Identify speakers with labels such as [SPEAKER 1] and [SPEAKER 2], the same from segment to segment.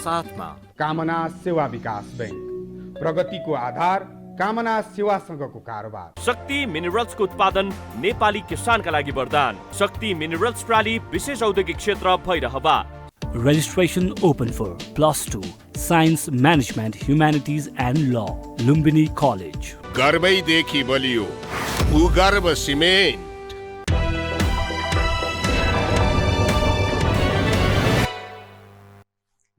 [SPEAKER 1] साथमा
[SPEAKER 2] कामना सेवा विकास बैंक, प्रगतिको आधार कामना सेवासँगको कारोबार।
[SPEAKER 3] शक्ति मिनरल्सको उत्पादन नेपाली किसानका लागि वरदान। शक्ति मिनरल्स प्राली विशेष औद्योगिक क्षेत्र भइरहवा।
[SPEAKER 4] Registration open for +2 Science Management Humanities and Law, Lumbini College.
[SPEAKER 5] गर्वैदेखि बलियो भूगर्भ सिमेन्ट।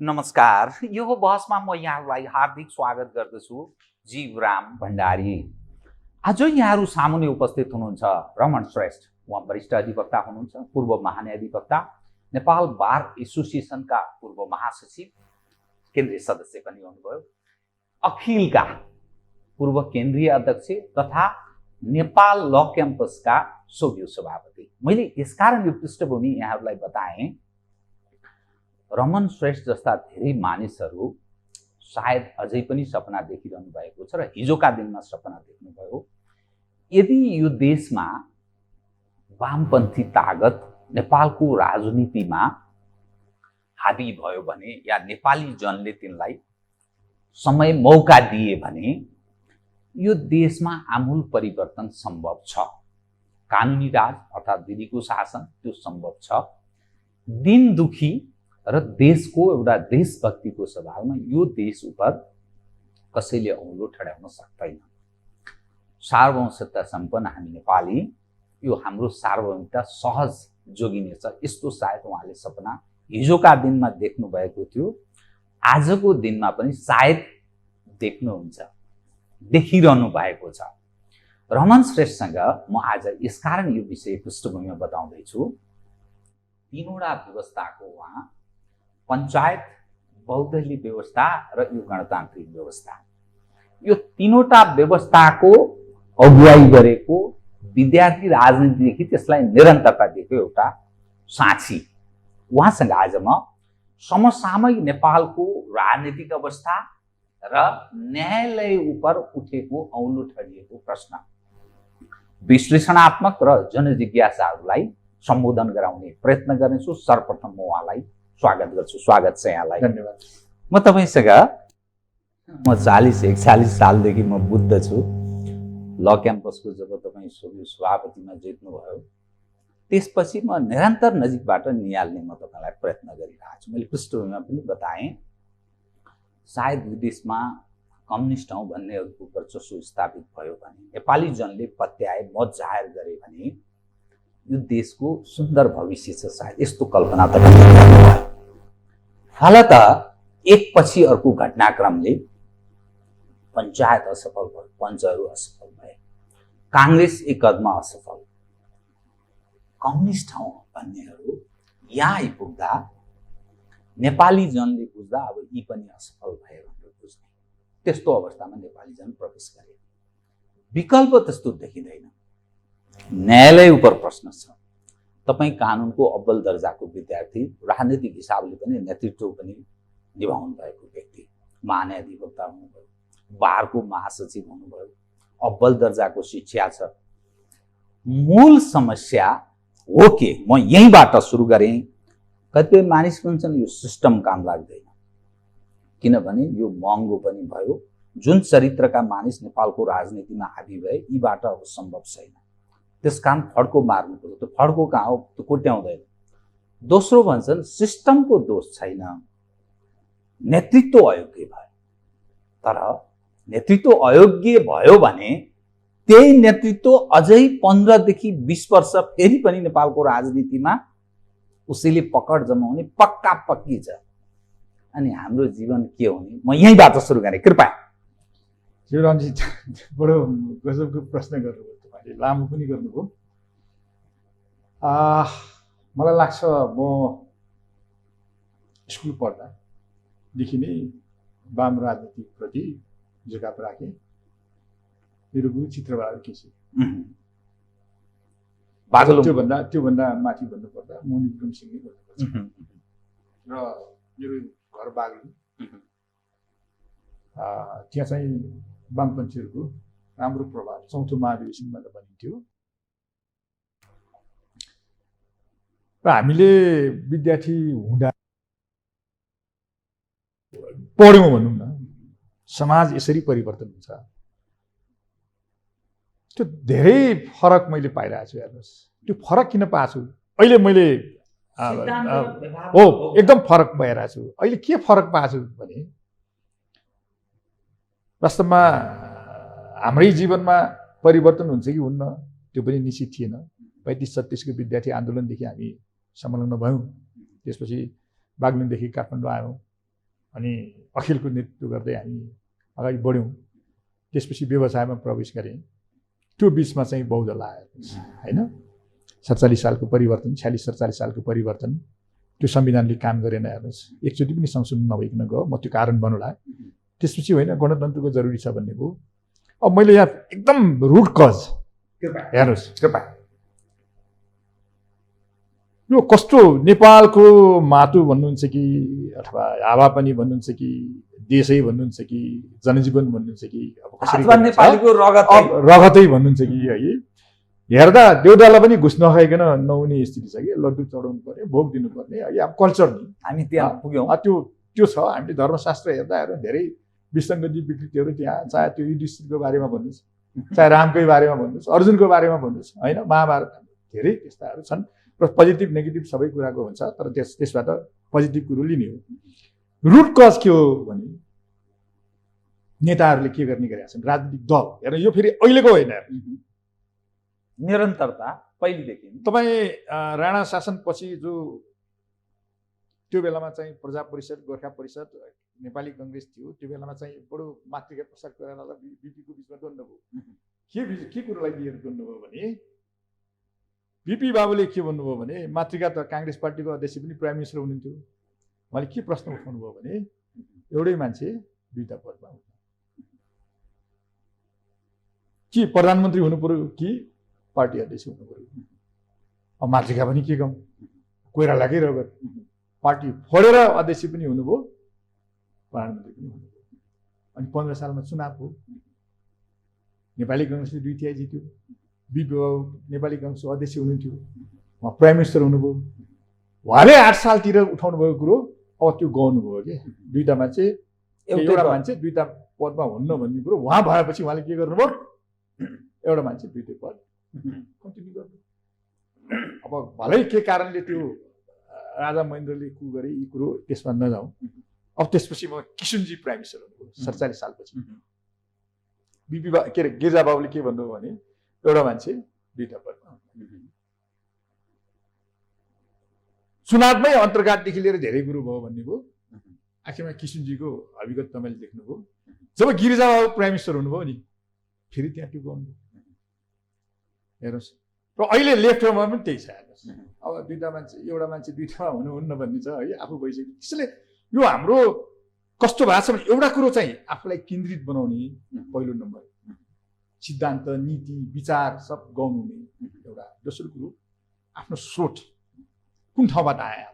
[SPEAKER 6] नमस्कार, यो बहसमा म यहाँहरूलाई हार्दिक स्वागत गर्दछु। जीवराम भण्डारी। आज यहाँहरू सामुन्ने उपस्थित हुनुहुन्छ रमण श्रेष्ठ। उहाँ वरिष्ठ अधिवक्ता हुनुहुन्छ, पूर्व महान्यायाधिवक्ता, नेपाल बार एसोसिएसनका पूर्व महासचिव, केन्द्रीय सदस्य पनि हुनुभयो, अखिलका पूर्व केन्द्रीय अध्यक्ष तथा नेपाल ल क्याम्पसका सौर्य सभापति। मैले यसकारण यो पृष्ठभूमि यहाँहरूलाई बताएँ, रमण श्रेष्ठ जस्ता धेरै मानिसहरू सायद अझै पनि सपना देखिरहनु भएको छ र हिजोका दिनमा सपना देख्नुभयो। यदि यो देशमा वामपन्थी तागत नेपालको राजनीतिमा हाबी भयो भने या नेपाली जनले तिनलाई समय मौका दिए भने यो देशमा आमूल परिवर्तन सम्भव छ। कानुनी राज अर्थात् विधिको शासन त्यो सम्भव छ। दिन दुखी र देशको एउटा देशभक्तिको सवालमा यो देश उप कसैले औँलो ठड्याउन सक्दैन। सार्वभौमसत्ता सम्पन्न हामी नेपाली, यो हाम्रो सार्वभौमिकता सहज जोगिनेछ, यस्तो सायद उहाँले सपना हिजोका दिनमा देख्नु भएको थियो। आजको दिनमा पनि सायद देख्नुहुन्छ, देखिरहनु भएको छ। रमण श्रेष्ठसँग म आज यसकारण यो विषय पृष्ठभूमिमा बताउँदैछु। तीनवटा व्यवस्थाको उहाँ पञ्चायत, बहुदलीय व्यवस्था र यो गणतान्त्रिक व्यवस्था, यो तीनवटा व्यवस्थाको अगुवाई गरेको, विद्यार्थी राजनीतिदेखि त्यसलाई निरन्तरता दिएको एउटा साक्षी। उहाँसँग आज म समसामयिक नेपालको राजनीतिक अवस्था र न्यायालय उप उठेको औँलो ठडिएको प्रश्न, विश्लेषणात्मक र जनजिज्ञासाहरूलाई सम्बोधन गराउने प्रयत्न गर्नेछु। सर्वप्रथम म उहाँलाई स्वागत गर्छु। स्वागत छ यहाँलाई।
[SPEAKER 7] धन्यवाद।
[SPEAKER 6] म तपाईसँग म 41 सालदेखि म बुद्ध छु। ल क्याम्पसको जब तपाईँ सभापतिमा जित्नुभयो त्यसपछि म निरन्तर नजिकबाट निहाल्ने म तपाईँलाई प्रयत्न गरिरहेको छु। मैले पृष्ठभूमिमा पनि बताएँ, सायद विदेशमा कम्युनिस्ट हौँ भन्नेहरूको वर्चस्व स्थापित भयो भने, नेपाली जनले पत्याए मत जाहेर गरे भने यो देशको सुन्दर भविष्य छ। सायद यस्तो कल्पना त गर्नुभयो। फलत एकपछि अर्को घटनाक्रमले पञ्चायत असफल भयो, पञ्चहरू असफल भए, काङ्ग्रेस एक कदममा असफल, कम्युनिस्ट हौँ भन्नेहरू यहाँ आइपुग्दा नेपाली जनले बुझ्दा अब यी पनि असफल भए भनेर बुझ्ने, त्यस्तो अवस्थामा नेपाली जन प्रवेश गरे। विकल्प त्यस्तो देखिँदैन। न्यायालय उप प्रश्न छ। तपाईँ कानुनको अव्वल दर्जाको विद्यार्थी, राजनीतिक हिसाबले पनि नेतृत्व पनि निभाउनु भएको व्यक्ति, महान्यायाधिवक्ता हुनुभयो, बारको महासचिव हुनुभयो, अव्वल दर्जाको शिक्षा छ। मूल समस्या हो के म यहीँबाट सुरु गरेँ। कतिपय मानिस भन्छन् यो सिस्टम काम लाग्दैन, किनभने यो महँगो पनि भयो। जुन चरित्रका मानिस नेपालको राजनीतिमा हाबी भए यीबाट अब सम्भव छैन। त्यसकारण फड्को मार्नुपर्छ। त्यो फड्को कहाँ हो, त्यो कोट्याउँदैन। दोस्रो भन्छन् सिस्टमको दोष छैन, नेतृत्व अयोग्य भयो। तर नेतृत्व अयोग्य भयो भने त्यही नेतृत्व अझै 15 देखि 20 वर्ष फेरि पनि नेपालको राजनीतिमा उसैले पकड जमाउने पक्का पक्की छ। अनि हाम्रो जीवन के हुने? म यहीँबाट सुरु गरेँ। कृपया।
[SPEAKER 7] शिवरामजी, बडो गजबको प्रश्न गर्नुभयो, तपाईँले लामो पनि गर्नुभयो। मलाई लाग्छ म स्कुल पढ्दादेखि नै वाम राजनीतिप्रति झुकाव राखेँ। मेरो गुरु चित्रबहादुर केसी, त्योभन्दा माथि भन्नुपर्दा मोहन विक्रम सिंहले गर्नुपर्छ। र मेरो घर बागलुङ, त्यहाँ चाहिँ वामपन्थीहरूको राम्रो प्रभाव चौथो महाधिवेशनमा त भनिन्थ्यो। र हामीले विद्यार्थी हुँदा पढ्यौँ भनौँ न, समाज यसरी परिवर्तन हुन्छ, त्यो धेरै फरक मैले पाइरहेको छु। हेर्नुहोस्, त्यो फरक किन पाएको छु अहिले मैले हो एकदम फरक भइरहेको छु। अहिले के फरक पाएको छु भने वास्तवमा हाम्रै जीवनमा परिवर्तन हुन्छ कि हुन्न त्यो पनि निश्चित थिएन। 35-36 विद्यार्थी आन्दोलनदेखि हामी संलग्न भयौँ, त्यसपछि बागलुङदेखि काठमाडौँ आयौँ, अनि अखिलको नेतृत्व गर्दै हामी अगाडि बढ्यौँ। त्यसपछि व्यवसायमा प्रवेश गरेँ। त्यो बिचमा चाहिँ बहुदल आयो होइन, 47 सालको परिवर्तन, 46-47 सालको परिवर्तन, त्यो संविधानले काम गरेन। हेर्नुहोस्, एकचोटि पनि संशोधन नभइकन गयो। म त्यो कारण बनौला। त्यसपछि होइन गणतन्त्रको जरुरी छ भन्ने हो। अब मैले यहाँ एकदम रुट कज हेर्नुहोस्, कृपा यो कस्तो नेपालको माटो भन्नुहुन्छ कि अथवा हावापानी भन्नुहुन्छ कि देशै भन्नुहुन्छ कि जनजीवन भन्नुहुन्छ कि अब कसरी
[SPEAKER 6] नेपालीको
[SPEAKER 7] रगतै भन्नुहुन्छ कि है, हेर्दा देउडालाई पनि घुस नखाइकन नहुने स्थिति छ कि लड्डु चढाउनु पर्ने, भोग दिनुपर्ने है, अब कल्चर नि
[SPEAKER 6] हामी त्यहाँ पुग्यौँ।
[SPEAKER 7] त्यो छ। हामीले धर्मशास्त्र हेर्दा धेरै विसङ्गति विकृतिहरू त्यहाँ, चाहे त्यो युधिष्ठिरको बारेमा भन्नुहोस्, चाहे रामकै बारेमा भन्नुहोस्, अर्जुनको बारेमा भन्नुहोस् होइन, महाभारत धेरै त्यस्ताहरू छन्। र पोजिटिभ नेगेटिभ सबै कुराको हुन्छ, तर त्यसबाट पोजिटिभ कुरो लिने हो। रुट कज के हो भने नेताहरूले के गर्ने गरेका छन्, राजनीतिक दल। हेर्नु, यो फेरि अहिलेको होइन,
[SPEAKER 6] निरन्तरता पहिलेदेखि।
[SPEAKER 7] तपाईँ राणा शासनपछि जो त्यो बेलामा चाहिँ प्रजा परिषद, गोर्खा परिषद, नेपाली कङ्ग्रेस थियो, त्यो बेलामा चाहिँ बडो मातृका प्रसाद कोइराला र बिपीको बिचमा द्वन्द्व भयो। के कुरोलाई लिएर द्वन्द्व भयो भने बिपी बाबुले के भन्नुभयो भने मातृका त काङ्ग्रेस पार्टीको अध्यक्ष पनि प्राइम मिनिस्टर हुनुहुन्थ्यो, उहाँले के प्रश्न उठाउनु भयो भने एउटै मान्छे दुईटा पदमा हुन्छ, कि प्रधानमन्त्री हुनु पर्यो कि पार्टी अध्यक्ष हुनु पर्यो। अब मातृका पनि के गाउँ, कोइरालाकै रगत, पार्टी फोडेर अध्यक्ष पनि हुनुभयो, प्रधानमन्त्री पनि हुनुभयो। अनि 15 सालमा चुनाव हो, नेपाली कङ्ग्रेसले 2/3 जित्यो, बिपी बाबु नेपाली कङ्ग्रेसको अध्यक्ष हुनुहुन्थ्यो, उहाँ प्राइम मिनिस्टर हुनुभयो। उहाँले 8 सालतिर उठाउनु भएको कुरो अब त्यो गाउनुभयो कि दुईटा मान्छे, एउटा मान्छे दुईटा पदमा हुन्न भन्ने कुरो उहाँ भएपछि उहाँले के गर्नुभयो, एउटा मान्छे दुईटै पद कन्टिन्यू गर्नु। अब भलै के कारणले त्यो राजा महेन्द्रले कु गरे यी कुरो त्यसमा नजाउँ। अब त्यसपछि म किशुनजी प्राइम मिनिस्टर हुनुभयो 47 सालपछि। बिपी के अरे गिरिजा बाबुले के भन्नुभयो भने एउटा मान्छे दुईटा पदमा। चुनावमै अन्तर्घातदेखि लिएर धेरै कुरो भयो भन्ने भयो। आखिरमा किशुनजीको अभिगत तपाईँले देख्नुभयो। जब गिरिजा बाबु प्राइम मिनिस्टर हुनुभयो नि फेरि त्यहाँ त्यो गर्नुभयो। हेर्नुहोस्, र अहिले लेफ्टमा पनि त्यही छ। हेर्नुहोस्, अब दुईटा मान्छे, एउटा मान्छे दुईटामा हुनुहुन्न भन्ने छ है, आफू भइसक्यो। त्यसैले यो हाम्रो कस्तो भएको छ भने एउटा कुरो चाहिँ आफूलाई केन्द्रित बनाउने, पहिलो नम्बर सिद्धान्त, नीति, विचार सब गाउनु नै एउटा। दोस्रो कुरो आफ्नो स्रोत कुन ठाउँबाट आयो,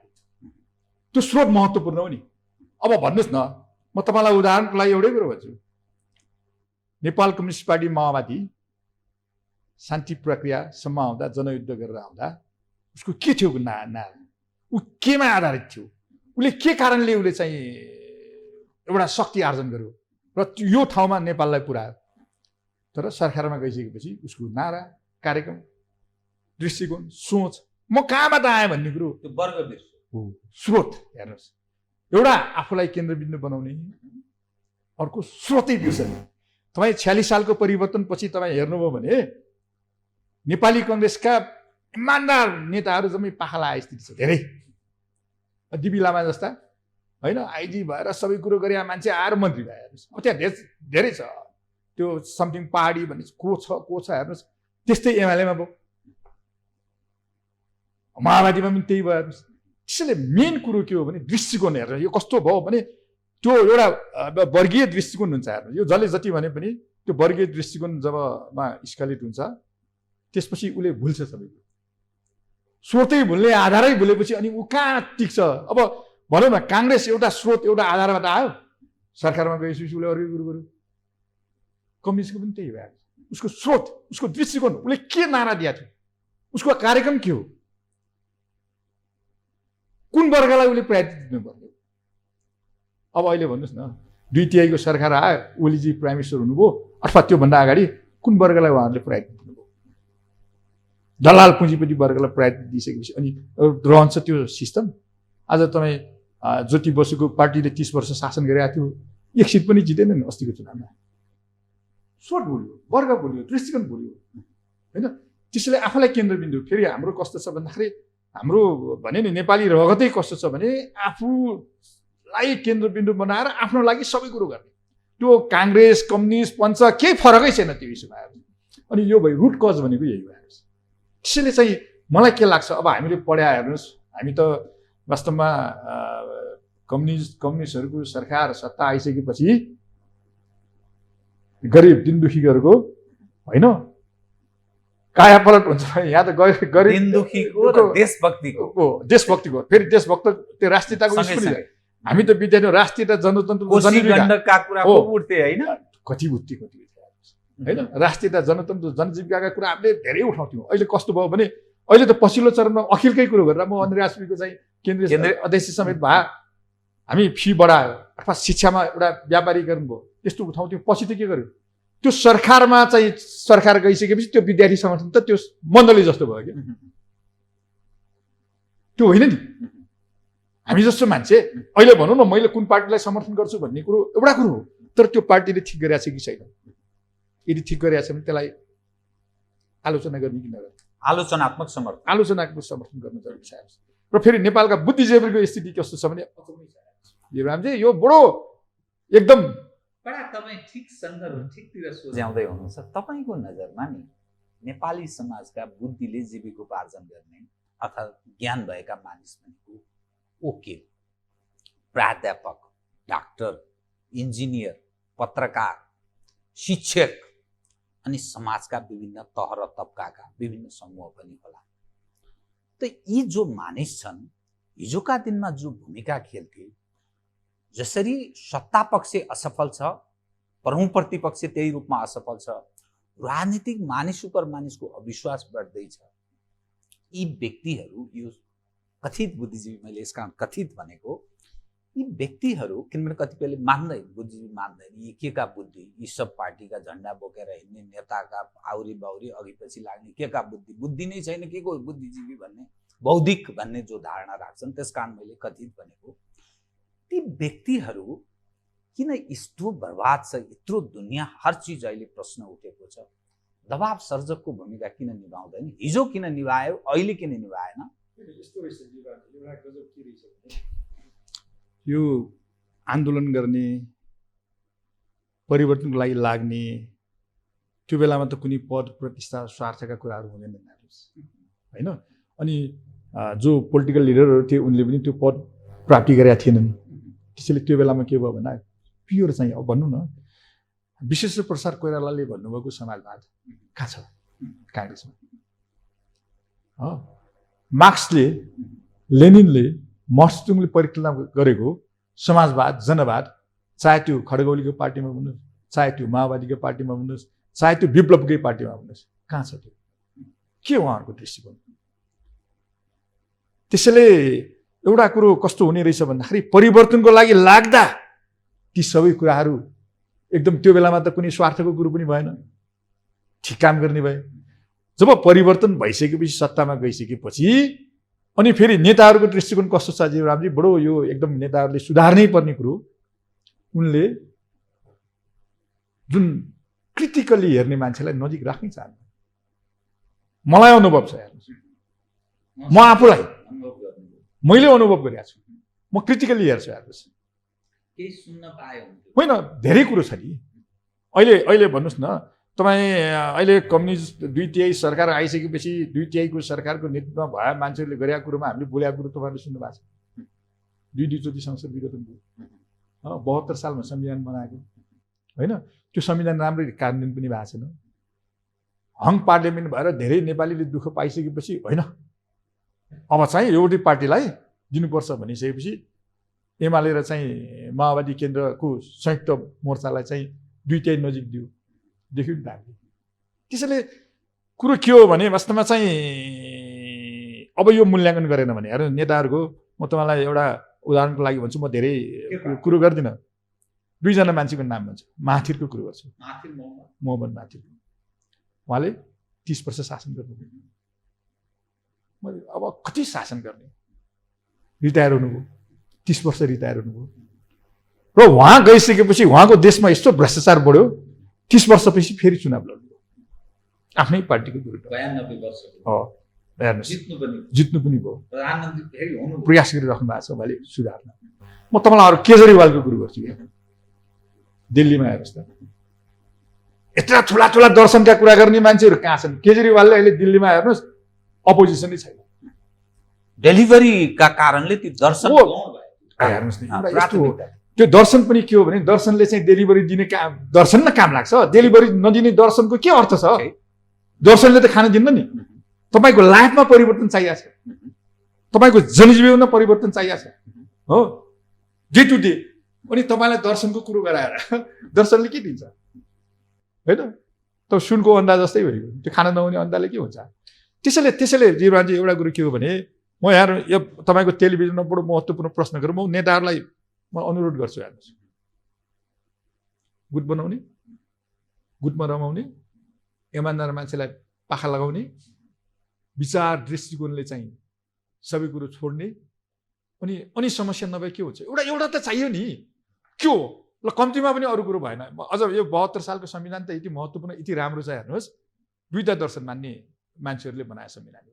[SPEAKER 7] त्यो स्रोत महत्त्वपूर्ण हो नि। अब भन्नुहोस् न, म तपाईँलाई उदाहरणको लागि एउटै कुरो भन्छु। नेपाल कम्युनिस्ट पार्टी माओवादी शान्ति प्रक्रियासम्म आउँदा, जनयुद्ध गरेर आउँदा उसको के थियो नारा, ऊ केमा आधारित थियो, उसले के कारणले उसले चाहिँ एउटा शक्ति आर्जन गर्यो र यो ठाउँमा नेपाललाई पुर्यायो। तर सरकारमा गइसकेपछि उसको नारा, कार्यक्रम, दृष्टिकोण, सोच म कहाँबाट आएँ भन्ने कुरो,
[SPEAKER 6] त्यो वर्ग
[SPEAKER 7] हो स्रोत। हेर्नुहोस्, एउटा आफूलाई केन्द्रबिन्दु बनाउने, अर्को स्रोतै बिर्सने। तपाईँ 46 सालको परिवर्तनपछि तपाईँ हेर्नुभयो भने नेपाली कङ्ग्रेसका इमान्दार नेताहरू जम्मै पाखा लागेको स्थिति छ। धेरै डिबी लामा जस्ता होइन, आइजी भएर सबै कुरो गरे मान्छे आएर मन्त्री भयो। हेर्नुहोस्, अब त्यहाँ धेरै छ। त्यो समथिङ पहाडी भन्ने को छ हेर्नुहोस्, त्यस्तै एमालेमा भयो, माओवादीमा पनि त्यही भयो। हेर्नुहोस्, त्यसैले मेन कुरो के हो भने दृष्टिकोण हेर्नुहोस्। यो कस्तो भयो भने त्यो एउटा वर्गीय दृष्टिकोण हुन्छ। हेर्नुहोस्, यो जसले जति भने पनि त्यो वर्गीय दृष्टिकोण जबमा स्खलित हुन्छ त्यसपछि उसले भुल्छ सबै कुरो। स्रोतै भुल्ने, आधारै भुलेपछि अनि ऊ कहाँ टिक्छ। अब भनौँ न, काङ्ग्रेस एउटा स्रोत, एउटा आधारबाट आयो, सरकारमा गएपछि उसले अर्कै कुरो गर्यो। कम्युनिस्टको पनि त्यही भयो। उसको स्रोत, उसको दृष्टिकोण, उसले के नारा दिएको थियो, उसको कार्यक्रम के हो, कुन वर्गलाई उसले प्रायोरिटी दिनुपर्ने। अब अहिले भन्नुहोस् न 2/3 को सरकार आयो, ओलीजी प्राइम मिनिस्टर हुनुभयो, अथवा त्योभन्दा अगाडि कुन वर्गलाई उहाँहरूले प्रायोरिटी दिनुभयो? दलाल पुँजीपति वर्गलाई प्रायोरिटी दिइसकेपछि अनि रहन्छ त्यो सिस्टम। आज तपाईँ ज्योति बसुको पार्टीले 30 वर्ष शासन गरिरहेको थियो, एक सिट पनि जितेनन् अस्तिको चुनावमा। सोच भुल्यो, वर्ग भुल्यो, दृष्टिकोण भुल्यो होइन। त्यसैले आफूलाई केन्द्रबिन्दु, फेरि हाम्रो कस्तो छ भन्दाखेरि हाम्रो भने नि नेपाली रगतै कस्तो छ भने आफूलाई केन्द्रबिन्दु बनाएर आफ्नो लागि सबै कुरो गर्ने। त्यो काङ्ग्रेस, कम्युनिस्ट, पञ्च केही फरकै छैन त्यो इस्युमा। अनि यो भयो रुट कज भनेको यही हो। त्यसैले चाहिँ मलाई के लाग्छ, अब हामीले पढ्या हेर्नुहोस्, हामी त वास्तवमा कम्युनिस्टहरूको सरकार सत्ता आइसकेपछि गरिब दिन दुखीहरूको होइन कायापलट हुन्छ। यहाँ त गरिब
[SPEAKER 6] दिन दुखीको र
[SPEAKER 7] देशभक्तिको फेरि देशभक्त त्यो राष्ट्रियताको हामी त विद्यार्थी राष्ट्रियता जनतन्त्र कति उठ्थे होइन। राष्ट्रियता जनतन्त्र जनजीविकाका कुरा हामीले धेरै उठाउँथ्यौँ। अहिले कस्तो भयो भने अहिले त पछिल्लो चरणमा अखिलकै कुरो गरेर म अनिराश्रीको चाहिँ केन्द्रीय अध्यक्ष समेत भए हामी फी बढायो अथवा शिक्षामा एउटा व्यापारीकरण भयो त्यस्तो उठाउँथ्यौँ। पछि त के गर्यो, त्यो सरकारमा चाहिँ सरकार गइसकेपछि त्यो विद्यार्थी संगठन त त्यो मण्डली जस्तो भयो कि त्यो होइन नि। हामी जस्तो मान्छे अहिले भनौँ न मैले कुन पार्टीलाई समर्थन गर्छु भन्ने कुरो एउटा कुरो हो, तर त्यो पार्टीले ठिक गरिरहेको छ कि छैन। यदि ठिक गरिरहेको छ भने त्यसलाई आलोचना गर्ने कि नगर्ने,
[SPEAKER 6] आलोचनात्मक
[SPEAKER 7] समर्थन गर्न जरुरी छ। र फेरि नेपालका बुद्धिजीवीको स्थिति कस्तो छ भने रामजी यो बडो एकदम
[SPEAKER 6] तपाईँ ठिकतिर सोझ्याउँदै हुनुहुन्छ। तपाईँको नजरमा नि नेपाली समाजका बुद्धिले जीविकोपार्जन गर्ने अर्थात् ज्ञान भएका मानिस भनेको वकिल, प्राध्यापक, डाक्टर, इन्जिनियर, पत्रकार, शिक्षक अनि समाजका विभिन्न तह र तबकाका विभिन्न समूह पनि होला। त यी जो मानिस छन् हिजोका दिनमा जो भूमिका खेल्थे, जसरी सत्ता पक्ष असफल छ, प्रमुख प्रतिपक्ष त्यही रूपमा असफल छ, राजनीतिक मानिस उपर मानिसको अविश्वास बढ्दैछ। यी व्यक्तिहरू, यो कथित बुद्धिजीवी, मैले यसका कथित भनेको यी व्यक्तिहरू, किनभने कतिपयले मान्दैन, बुद्धिजीवी मान्दैन, यी के का बुद्धि, यी सब पार्टीका झन्डा बोकेर हिँड्ने नेताका आउरी बाउरी अघि पछि लाग्ने के का बुद्धि, बुद्धि नै छैन के को बुद्धिजीवी भन्ने, बौद्धिक भन्ने जो धारणा राख्छन्, त्यस कारण मैले कथित भनेको। ती व्यक्तिहरू किन यस्तो बर्बाद छ, यत्रो दुनियाँ हर चिज अहिले प्रश्न उठेको छ, दबाव सर्जकको भूमिका किन निभाउँदैन? हिजो किन निभायो, अहिले किन निभाएन?
[SPEAKER 7] यो आन्दोलन गर्ने, परिवर्तनको लागि लाग्ने, त्यो बेलामा त कुनै पद प्रतिष्ठा स्वार्थका कुराहरू हुँदैन होइन। अनि जो पोलिटिकल लिडरहरू थिए उनले पनि त्यो पद प्राप्ति गरेका थिएनन्। त्यसैले त्यो बेलामा के भयो भन्दा प्योर चाहिँ अब भनौँ न विश्वेश्वर प्रसाद कोइरालाले भन्नुभएको समाजवाद कहाँ छ? काङ्ग्रेसमा। मार्क्सले, लेनिनले, माओत्सेतुङले परिकल्पना गरेको समाजवाद, जनवाद, चाहे त्यो खड्गौलीको पार्टीमा भन्नुहोस्, चाहे त्यो माओवादीको पार्टीमा भन्नुहोस्, चाहे त्यो विप्लवकै पार्टीमा भन्नुहोस्, कहाँ छ त्यो? के उहाँहरूको दृष्टिकोण? त्यसैले एउटा कुरो कस्तो हुने रहेछ भन्दाखेरि परिवर्तनको लागि लाग्दा ती सबै कुराहरू एकदम त्यो बेलामा त कुनै स्वार्थको कुरो पनि भएन, ठिक काम गर्ने भए। जब परिवर्तन भइसकेपछि, सत्तामा गइसकेपछि अनि फेरि नेताहरूको दृष्टिकोण कस्तो छ जीवरामजी, बडो यो एकदम नेताहरूले सुधार्नै पर्ने कुरो। उनले जुन क्रिटिकली हेर्ने मान्छेलाई नजिक राख्नै चाहन्छ। मलाई अनुभव छ, म आफूलाई मैले अनुभव गरेको छु, म क्रिटिकली हेर्छु। हेर्नुहोस्
[SPEAKER 6] केही सुन्न पाए
[SPEAKER 7] होइन, धेरै कुरो छ नि। अहिले भन्नुहोस् न, तपाईँ अहिले कम्युनिस्ट 2/3 सरकार आइसकेपछि 2/3 को सरकारको नेतृत्वमा भए मान्छेहरूले गरेका कुरोमा हामीले बोलेको कुरो तपाईँहरूले सुन्नु भएको छ। 2/2 संसद विघटन भयो, 72 सालमा संविधान बनाएको होइन। त्यो संविधान राम्ररी कार्यान्वयन पनि भएको छैन। हङ पार्लियामेन्ट भएर धेरै नेपालीले दुःख पाइसकेपछि होइन अब चाहिँ एउटै पार्टीलाई दिनुपर्छ भनिसकेपछि एमाले र चाहिँ माओवादी केन्द्रको संयुक्त मोर्चालाई चाहिँ 2/3 नजिक दियो, देख्यो नि त हामीले। त्यसैले कुरो के हो भने वास्तवमा चाहिँ अब यो मूल्याङ्कन गरेन भने हेर्नु नेताहरूको, म तपाईँलाई एउटा उदाहरणको लागि भन्छु, म धेरै कुरो गर्दिनँ, दुईजना मान्छेको नाम भन्छु। महाथिरको कुरो गर्छु, मोहम्मद महाथिर। उहाँले 30 वर्ष शासन गर्नुभयो। अब कति शासन गर्ने, रिटायर हुनुभयो, 30 वर्ष रिटायर हुनुभयो र उहाँ गइसकेपछि उहाँको देशमा यस्तो भ्रष्टाचार बढ्यो, 30 वर्षपछि फेरि चुनाव लड्नुभयो आफ्नै पार्टीको विरुद्ध।
[SPEAKER 6] 92 वर्ष
[SPEAKER 7] हेर्नुहोस्,
[SPEAKER 6] जित्नु
[SPEAKER 7] जित्नु पनि
[SPEAKER 6] पनि
[SPEAKER 7] भयो,
[SPEAKER 6] प्रधानमन्त्री फेरि हुनु
[SPEAKER 7] प्रयास गरिराख्नु भएको छ उहाँले सुधार्न। म तपाईँलाई अरू केजरीवालको कुरो गर्छु। दिल्लीमा हेर्नुहोस् त, यत्रा ठुला ठुला दर्शनका कुरा गर्ने मान्छेहरू कहाँ छन्? केजरीवालले अहिले दिल्लीमा हेर्नुहोस् अपोजिसनै छैन।
[SPEAKER 6] डेलिभरीका कारणले ती दर्शन
[SPEAKER 7] हो। हेर्नुहोस् न, एउटा यस्तो हो, त्यो दर्शन पनि के हो भने दर्शनले चाहिँ डेलिभरी दिने काम, दर्शन न काम लाग्छ, डेलिभरी नदिने दर्शनको के अर्थ छ? दर्शनले त खान दिन्न नि। तपाईँको लाइफमा परिवर्तन चाहिएको छ, तपाईँको जनजीवनमा परिवर्तन चाहिएको छ, हो, डे टु डे। अनि तपाईँलाई दर्शनको कुरो गराएर दर्शनले के दिन्छ? होइन, त सुनको अन्डा जस्तै भयो, त्यो खान नहुने अन्डाले के हुन्छ? त्यसैले जीवनजी एउटा कुरो के हो भने, म यहाँ यो तपाईँको टेलिभिजनमा बडो महत्त्वपूर्ण प्रश्न गरेँ, म नेताहरूलाई म अनुरोध गर्छु, हेर्नुहोस्, गुट बनाउने, गुटमा रमाउने, इमान्दार मान्छेलाई पाखा लगाउने, विचार दृष्टिकोणले चाहिँ सबै कुरो छोड्ने, अनि समस्या नभए के हुन्छ? एउटा त चाहियो नि, के हो? ल कम्तीमा पनि अरू कुरो भएन। अझ यो 72 सालको संविधान त यति महत्त्वपूर्ण, यति राम्रो छ। हेर्नुहोस्, दुईटा दर्शन मान्ने मान्छेहरूले बनाए संविधान।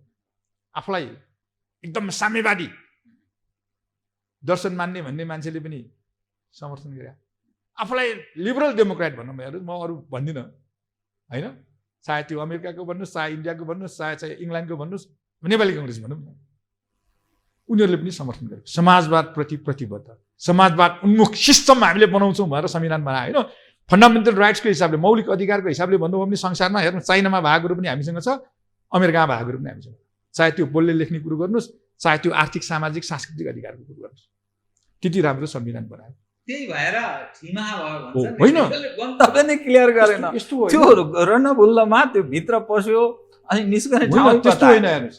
[SPEAKER 7] आफूलाई एकदम साम्यवादी दर्शन मान्ने भन्ने मान्छेले पनि समर्थन गरे, आफूलाई लिबरल डेमोक्रेट भन्नु हेर्नुहोस्, म अरू भन्दिनँ होइन, चाहे त्यो अमेरिकाको भन्नुहोस्, चाहे इन्डियाको भन्नुहोस्, चाहे इङ्ल्यान्डको भन्नुहोस्, नेपाली कङ्ग्रेस भनौँ न, उनीहरूले पनि समर्थन गरे। समाजवाद प्रति प्रतिबद्ध, समाजवाद उन्मुख सिस्टम हामीले बनाउँछौँ भनेर संविधान बनायो होइन। फन्डामेन्टल राइट्सको हिसाबले, मौलिक अधिकारको हिसाबले भन्नुभयो भने संसारमा हेर्नु, चाइनामा भागहरू पनि हामीसँग छ, अमेरिकामा भागहरू पनि हामीसँग, चाहे त्यो बोल्ने लेख्ने कुरो गर्नुहोस्, चाहे त्यो आर्थिक सामाजिक सांस्कृतिक अधिकारको कुरो गर्नुहोस्, त्यति राम्रो संविधान बनायो।
[SPEAKER 6] त्यही भएर ठिमा भयो भन्छ
[SPEAKER 7] होइन,
[SPEAKER 6] गन्तव्य नै क्लियर गरेन।
[SPEAKER 7] यस्तो
[SPEAKER 6] त्यो रणभुल्लमा त्यो भित्र पस्यो अनि निस्कने ठाउँ
[SPEAKER 7] त्यस्तो होइन। हेर्नुहोस्,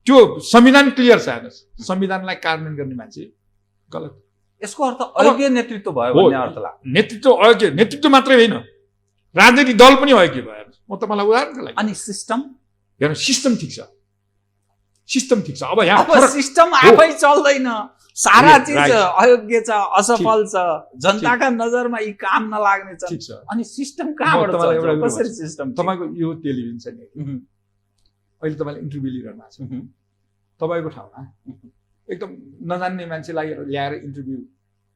[SPEAKER 7] त्यो संविधान क्लियर छ, हेर्नुहोस्, संविधानलाई कार्यान्वयन गर्ने मान्छे गलत।
[SPEAKER 6] यसको अर्थ अयोग्य नेतृत्व भयो भन्ने अर्थ लाग्छ।
[SPEAKER 7] नेतृत्व अयोग्य, नेतृत्व मात्रै होइन, राजनीतिक दल पनि अयोग्य भयो। म तपाईँलाई उदाहरणको लागि,
[SPEAKER 6] अनि सिस्टम,
[SPEAKER 7] हेर्नुहोस्, सिस्टम ठिक छ, सिस्टम ठिक छ। अब यहाँ
[SPEAKER 6] सिस्टम आफै चल्दैन, सारा चिज अयोग्य छ, असफल छ, जनताका नजरमा यी काम नलाग्ने छ,
[SPEAKER 7] ठिक छ।
[SPEAKER 6] अनि सिस्टम कहाँबाट चल्छ? कसरी सिस्टम?
[SPEAKER 7] तपाईँको यो टेलिभिजन छ नि, अहिले तपाईँले इन्टरभ्यू लिइरहनु भएको छ, तपाईँको ठाउँमा एकदम नजान्ने मान्छेलाई ल्याएर इन्टरभ्यू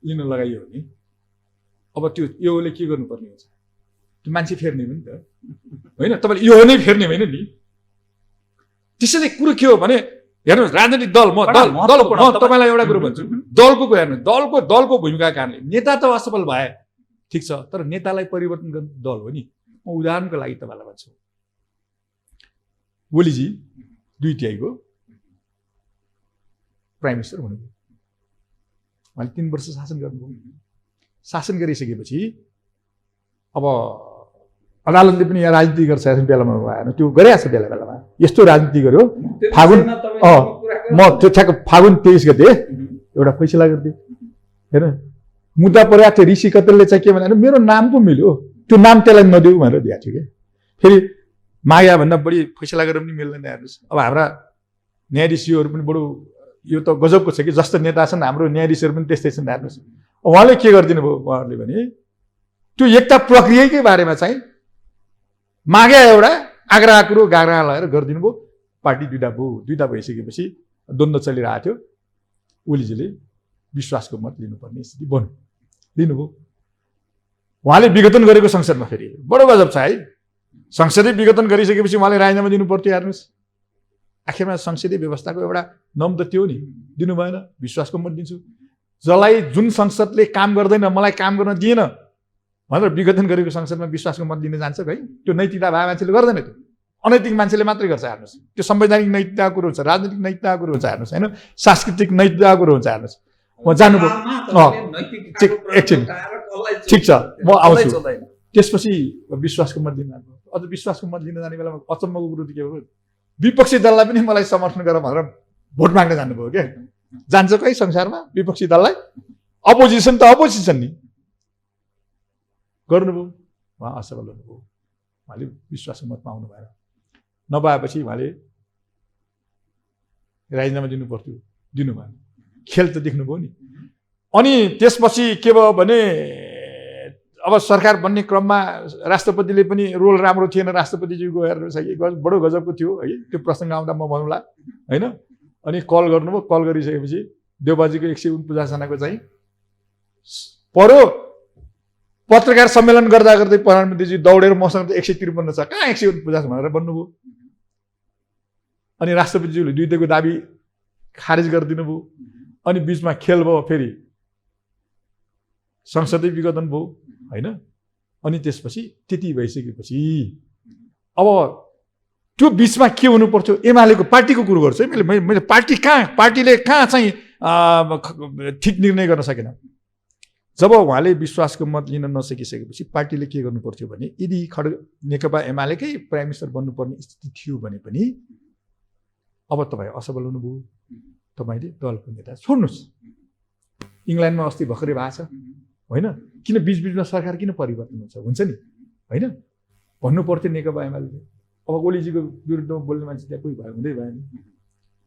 [SPEAKER 7] लिन लगाइयो भने अब त्यो योले के गर्नुपर्ने हुन्छ? त्यो मान्छे फेर्ने हो नि त होइन, तपाईँले यो नै फेर्ने होइन नि। त्यसैले कुरो के हो भने, हेर्नुहोस्, राजनीतिक दल, म तपाईँलाई एउटा कुरो भन्छु, दलको हेर्नु, दलको भूमिका कारणले नेता त असफल भए ठिक छ, तर नेतालाई परिवर्तन गर्ने दल हो नि। म उदाहरणको लागि तपाईँलाई भन्छु, ओलीजी 2 तिहाईको प्राइम मिनिस्टर हुनुभयो, उहाँले 3 वर्ष शासन गर्नुभयो। शासन गरिसकेपछि अब अदालतले पनि यहाँ राजनीति गर्छ बेलामा भएन, त्यो गरिरहेको छ बेला बेलामा, यस्तो राजनीति गर्यो। फागुन म त्यो ठ्याक्क फागुन 23 गते एउटा फैसला गरिदियो। हेर, मुद्दा परेको थियो, ऋषि कतलले चाहिँ के भने मेरो नाम पो मिल्यो, त्यो नाम त्यसलाई नदेऊ भनेर दिएको थियो कि। फेरि माया भन्दा बढी फैसला गरेर पनि मिल्दैन। हेर्नुहोस्, अब हाम्रा न्यायाधीशहरू पनि बडो यो त गजबको छ कि, जस्तो नेता छन् हाम्रो न्यायाधीशहरू पनि त्यस्तै छन्। हेर्नुहोस्, उहाँले के गरिदिनु भयो, उहाँहरूले भने त्यो एकता प्रक्रियाकै बारेमा चाहिँ मागे एउटा आग्रह कुरो गाग्रा लगाएर गरिदिनु भयो। पार्टी दुईटा भइसकेपछि द्वन्द्व चलिरहेको थियो, ओलीजीले विश्वासको मत लिनुपर्ने स्थिति बन्यो, लिनुभयो। उहाँले विघटन गरेको संसदमा फेरि बडो गजब छ है, संसदीय विघटन गरिसकेपछि उहाँले राजीनामा दिनु पर्थ्यो। हेर्नुहोस्, आखिरमा संसदीय व्यवस्थाको एउटा नियम त त्यो नि, दिनु भएन, विश्वासको मत दिन्छु। जसलाई जुन संसदले काम गर्दैन, मलाई काम गर्न दिएन भनेर विघटन गरेको संसदमा विश्वासको मत दिन जान्छ है? त्यो नैतिकता भए मान्छेले गर्दैन, त्यो अनैतिक मान्छेले मात्रै गर्छ। हेर्नुहोस्, त्यो संवैधानिक नैतिकताको कुरो हुन्छ, राजनीतिक नैतिकताको कुरो हुन्छ, हेर्नुहोस् होइन, सांस्कृतिक नैतिकताको कुरो हुन्छ। हेर्नुहोस्, म जानुभयो, एकछिन, ठिक छ, म आउँछु। त्यसपछि विश्वासको मत दिन जानुभयो। अझ विश्वासको मत लिन जाने बेलामा अचम्मको कुरो के हो, विपक्षी दललाई पनि मलाई समर्थन गर भनेर भोट माग्न जानुभयो क्या। जान्छ कहीँ संसारमा विपक्षी दललाई? अपोजिसन त अपोजिसन नि गर्नुभयो, उहाँ असफल हुनुभयो। उहाँले विश्वासको मत पाउनु भएन, नपाएपछि उहाँले राजीनामा दिनु पर्थ्यो, दिनु भएन। खेल त देख्नुभयो नि। अनि त्यसपछि के भयो भने अब सरकार बन्ने क्रममा राष्ट्रपतिले पनि रोल राम्रो थिएन, राष्ट्रपतिज्यूको हेर्नुहोस् है, बडो गजबको थियो है। त्यो प्रसङ्ग आउँदा म भनौँला होइन। अनि कल गर्नुभयो, कल गरिसकेपछि देवबाजीको 149 जनाको चाहिँ पर्यो। पत्रकार सम्मेलन गर्दा गर्दै प्रधानमन्त्रीजी दौडेर मसँग त 153 छ, कहाँ 149 भनेर भन्नुभयो। अनि राष्ट्रपतिज्यूले दुईटैको दाबी खारेज गरिदिनु भयो। अनि बिचमा खेल भयो, फेरि संसदै विघटन भयो होइन। अनि त्यसपछि त्यति भइसकेपछि अब त्यो बिचमा के हुनु पर्थ्यो? एमालेको पार्टीको कुरो गर्छु है मैले पार्टीले कहाँ चाहिँ ठिक निर्णय गर्न सकेन। जब उहाँले विश्वासको मत लिन नसकिसकेपछि पार्टीले के गर्नु पर्थ्यो भने, यदि नेकपा एमालेकै प्राइम मिनिस्टर बन्नुपर्ने स्थिति थियो भने पनि अब तपाईँ असफल हुनुभयो, तपाईँले दलको नेता छोड्नुहोस्। इङ्ल्यान्डमा अस्ति भर्खरै भएको छ होइन। किन बिचबिचमा सरकार किन परिवर्तन हुन्छ नि होइन। भन्नु पर्थ्यो नेकपा एमाले। अब ओलीजीको विरुद्धमा बोल्ने मान्छे त्यहाँ कोही भयो, हुँदै भएन।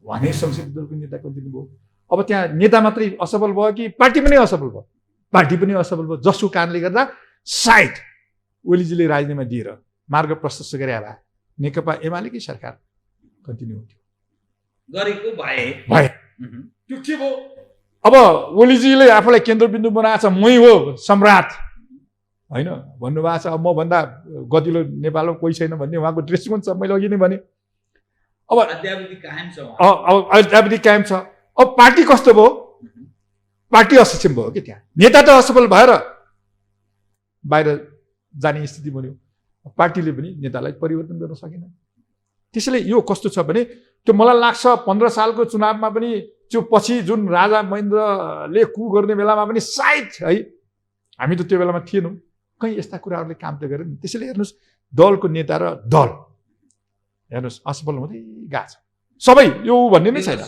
[SPEAKER 7] उहाँले संसदीय दलको नेता कन्टिन्यू भयो। अब त्यहाँ नेता मात्रै असफल भयो कि पार्टी पनि असफल भयो? पार्टी पनि असफल भयो, जसको कारणले गर्दा सायद ओलीजीले राजीनामा दिएर मार्ग प्रशस्त गरे भए नेकपा एमालेकै सरकार कन्टिन्यू हुन्थ्यो
[SPEAKER 6] गरेको भए।
[SPEAKER 7] त्यो के भयो? अब ओलीजीले आफूलाई केन्द्रबिन्दु बनाएको छ, मै हो सम्राट होइन भन्नुभएको छ। अब म भन्दा गतिलो नेपालमा कोही छैन भन्ने उहाँको दृष्टिकोण छ। मैले अघि नै भने अब अद्यावधि कायम छ। अब पार्टी कस्तो भयो? पार्टी असक्षम भयो कि त्यहाँ नेता त असफल भएर बाहिर जाने स्थिति बन्यो। पार्टीले पनि नेतालाई परिवर्तन गर्न सकेन। त्यसैले यो कस्तो छ भने, त्यो मलाई लाग्छ 15 सालको चुनावमा पनि त्यो पछि जुन राजा महेन्द्रले कु गर्ने बेलामा पनि सायद है, हामी त त्यो बेलामा थिएनौँ, कहीँ यस्ता कुराहरूले काम त गरेन। त्यसैले हेर्नुहोस्, दलको नेता र दल हेर्नुहोस् असफल हुँदै गएको छ। सबै यो भन्ने नै छैन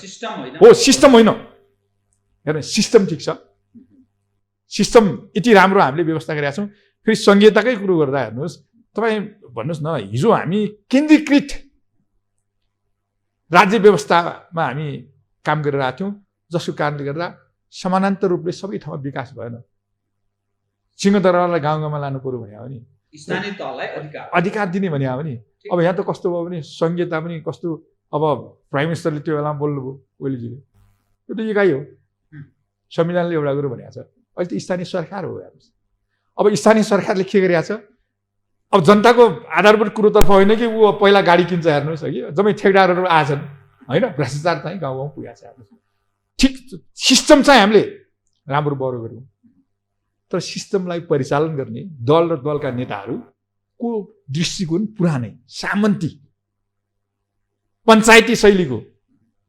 [SPEAKER 7] हो, सिस्टम होइन। हेर्नुहोस् सिस्टम ठिक छ, सिस्टम यति राम्रो हामीले व्यवस्था गरेका छौँ। फेरि संहिताकै कुरो गर्दा हेर्नुहोस्, तपाईँ भन्नुहोस् न, हिजो हामी केन्द्रीकृत राज्य व्यवस्थामा हामी काम गरिरहेका थियौँ, जसको कारणले गर्दा समानान्तर रूपले सबै ठाउँमा विकास भएन। सिंहदरबारलाई गाउँ गाउँमा लानु पर्यो भने हो नि,
[SPEAKER 6] स्थानीय तहलाई
[SPEAKER 7] अधिकार दिने भने हो नि। अब यहाँ त कस्तो भयो भने संहिता पनि कस्तो, अब प्राइम मिनिस्टरले त्यो बेलामा बोल्नुभयो ओलीजीले, त्यो त एकाइ हो। संविधानले एउटा कुरो भनेको छ, अहिले त स्थानीय सरकार हो हेर्नुहोस्। अब स्थानीय सरकारले के गरिरहेको छ? अब जनताको आधारभूत कुरोतर्फ होइन कि ऊ पहिला गाडी किन्छ हेर्नुहोस् है, जम्मै ठेकदारहरू आछन् होइन, भ्रष्टाचार चाहिँ गाउँ गाउँ पुगेको छ हेर्नुहोस्। ठिक सिस्टम चाहिँ हामीले राम्रो बढो गऱ्यौँ, तर सिस्टमलाई परिचालन गर्ने दल र दलका नेताहरूको दृष्टिकोण पुरानै सामन्ती पञ्चायती शैलीको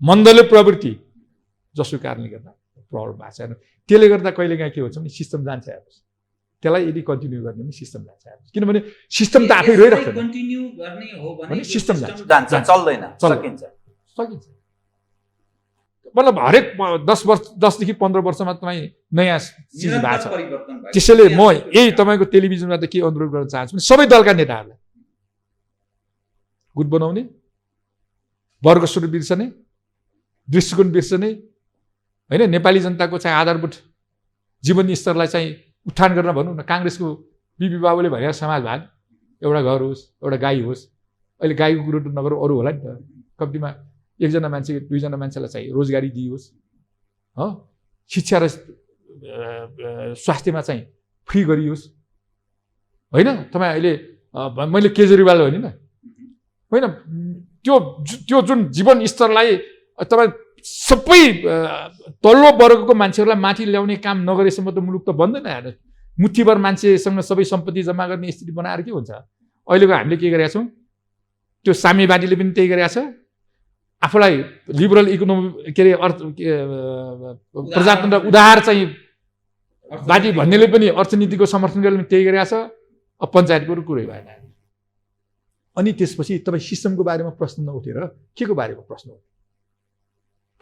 [SPEAKER 7] मन्दले प्रवृत्ति, जसको कारणले गर्दा प्रब्लम भएको छ। त्यसले गर्दा कहिलेकाहीँ के हुन्छ भने सिस्टम जान्छ हेर्नुहोस्। त्यसलाई यदि कन्टिन्यू गर्ने भने सिस्टम जान्छ हेर्नुहोस्, किनभने सिस्टम त आफै रहिरहेको
[SPEAKER 6] कन्टिन्यू गर्ने हो भने
[SPEAKER 7] सिस्टम जान्छ,
[SPEAKER 6] चल्दैन, सकिन्छ।
[SPEAKER 7] मतलब हरेक 10 देखि 15 वर्षमा तपाईँ नयाँ चिज भएको छ। त्यसैले म यही तपाईँको टेलिभिजनमा त के अनुरोध गर्न चाहन्छु भने, सबै दलका नेताहरूलाई गुट बनाउने, वर्ग स्वरूप बिर्सने, दृष्टिकोण बिर्सने होइन, नेपाली जनताको चाहिँ आधारभूत जीवन स्तरलाई चाहिँ उत्थान गर्न भनौँ न। काङ्ग्रेसको बिपी बाबुले भनेको समाजवाद, एउटा घर होस्, एउटा गाई होस्। अहिले गाईको कुरो नगरौँ, अरू होला नि त। कम्तीमा 1 जना मान्छे 2 जना मान्छेलाई चाहिँ रोजगारी दिइयोस्, हो, शिक्षा र स्वास्थ्यमा चाहिँ फ्री गरियोस् होइन। तपाईँ अहिले मैले केजरीवाल भने न होइन, त्यो जुन जीवन स्तरलाई तपाईँ सबै तल्लो वर्गको मान्छेहरूलाई माथि ल्याउने काम नगरेसम्म त मुलुक त बन्दैन हेर्नु। मुठीभर मान्छेसँग सबै सम्पत्ति जम्मा गर्ने स्थिति बनाएर के हुन्छ? अहिलेको हामीले के गरेका छौँ, त्यो साम्यवादीले पनि त्यही गरेका छ। आफूलाई लिबरल इकोनोमी के अरे प्रजातन्त्र उदार चाहिँ वादी भन्नेले पनि अर्थनीतिको समर्थन गरेर त्यही गरेका छ। अब पञ्चायतको कुरै भएन। अनि त्यसपछि तपाईँ सिस्टमको बारेमा प्रश्न नउठेर के को बारेमा प्रश्न उठ्यो?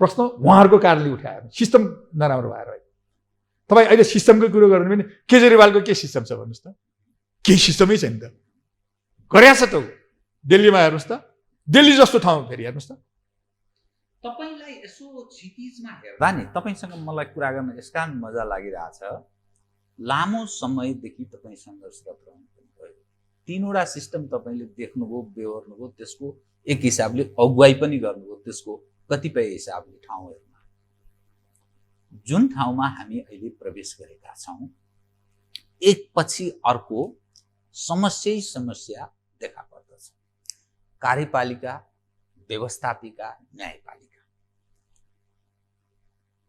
[SPEAKER 7] प्रश्न उहाँहरूको कारणले उठाएर सिस्टम नराम्रो भएर होइन। तपाईँ अहिले सिस्टमको कुरो गर्नु भने केजरीवालको के सिस्टम छ भन्नुहोस् त? केही सिस्टमै छैन त। गरेको छ त ऊ। दिल्लीमा हेर्नुहोस् त, दिल्ली जस्तो ठाउँ फेरि हेर्नुहोस् त।
[SPEAKER 6] तपाईलाई यसो क्षितिजमा हेर्दा नि तपाईसँग मलाई कुरा गर्न यसकारण मजा लागिरहेछ। लामो समयदेखि तपाईँ सङ्घर्षरत रहनुभयो, तीनवटा सिस्टम तपाईँले देख्नुभयो, बेहोर्नुभयो, त्यसको एक हिसाबले अगुवाई पनि गर्नुभयो त्यसको कतिपय हिसाबले ठाउँहरूमा। जुन ठाउँमा हामी अहिले प्रवेश गरेका छौँ एकपछि अर्को समस्या देखा पर्दछ। कार्यपालिका, व्यवस्थापिका, न्यायपालिका।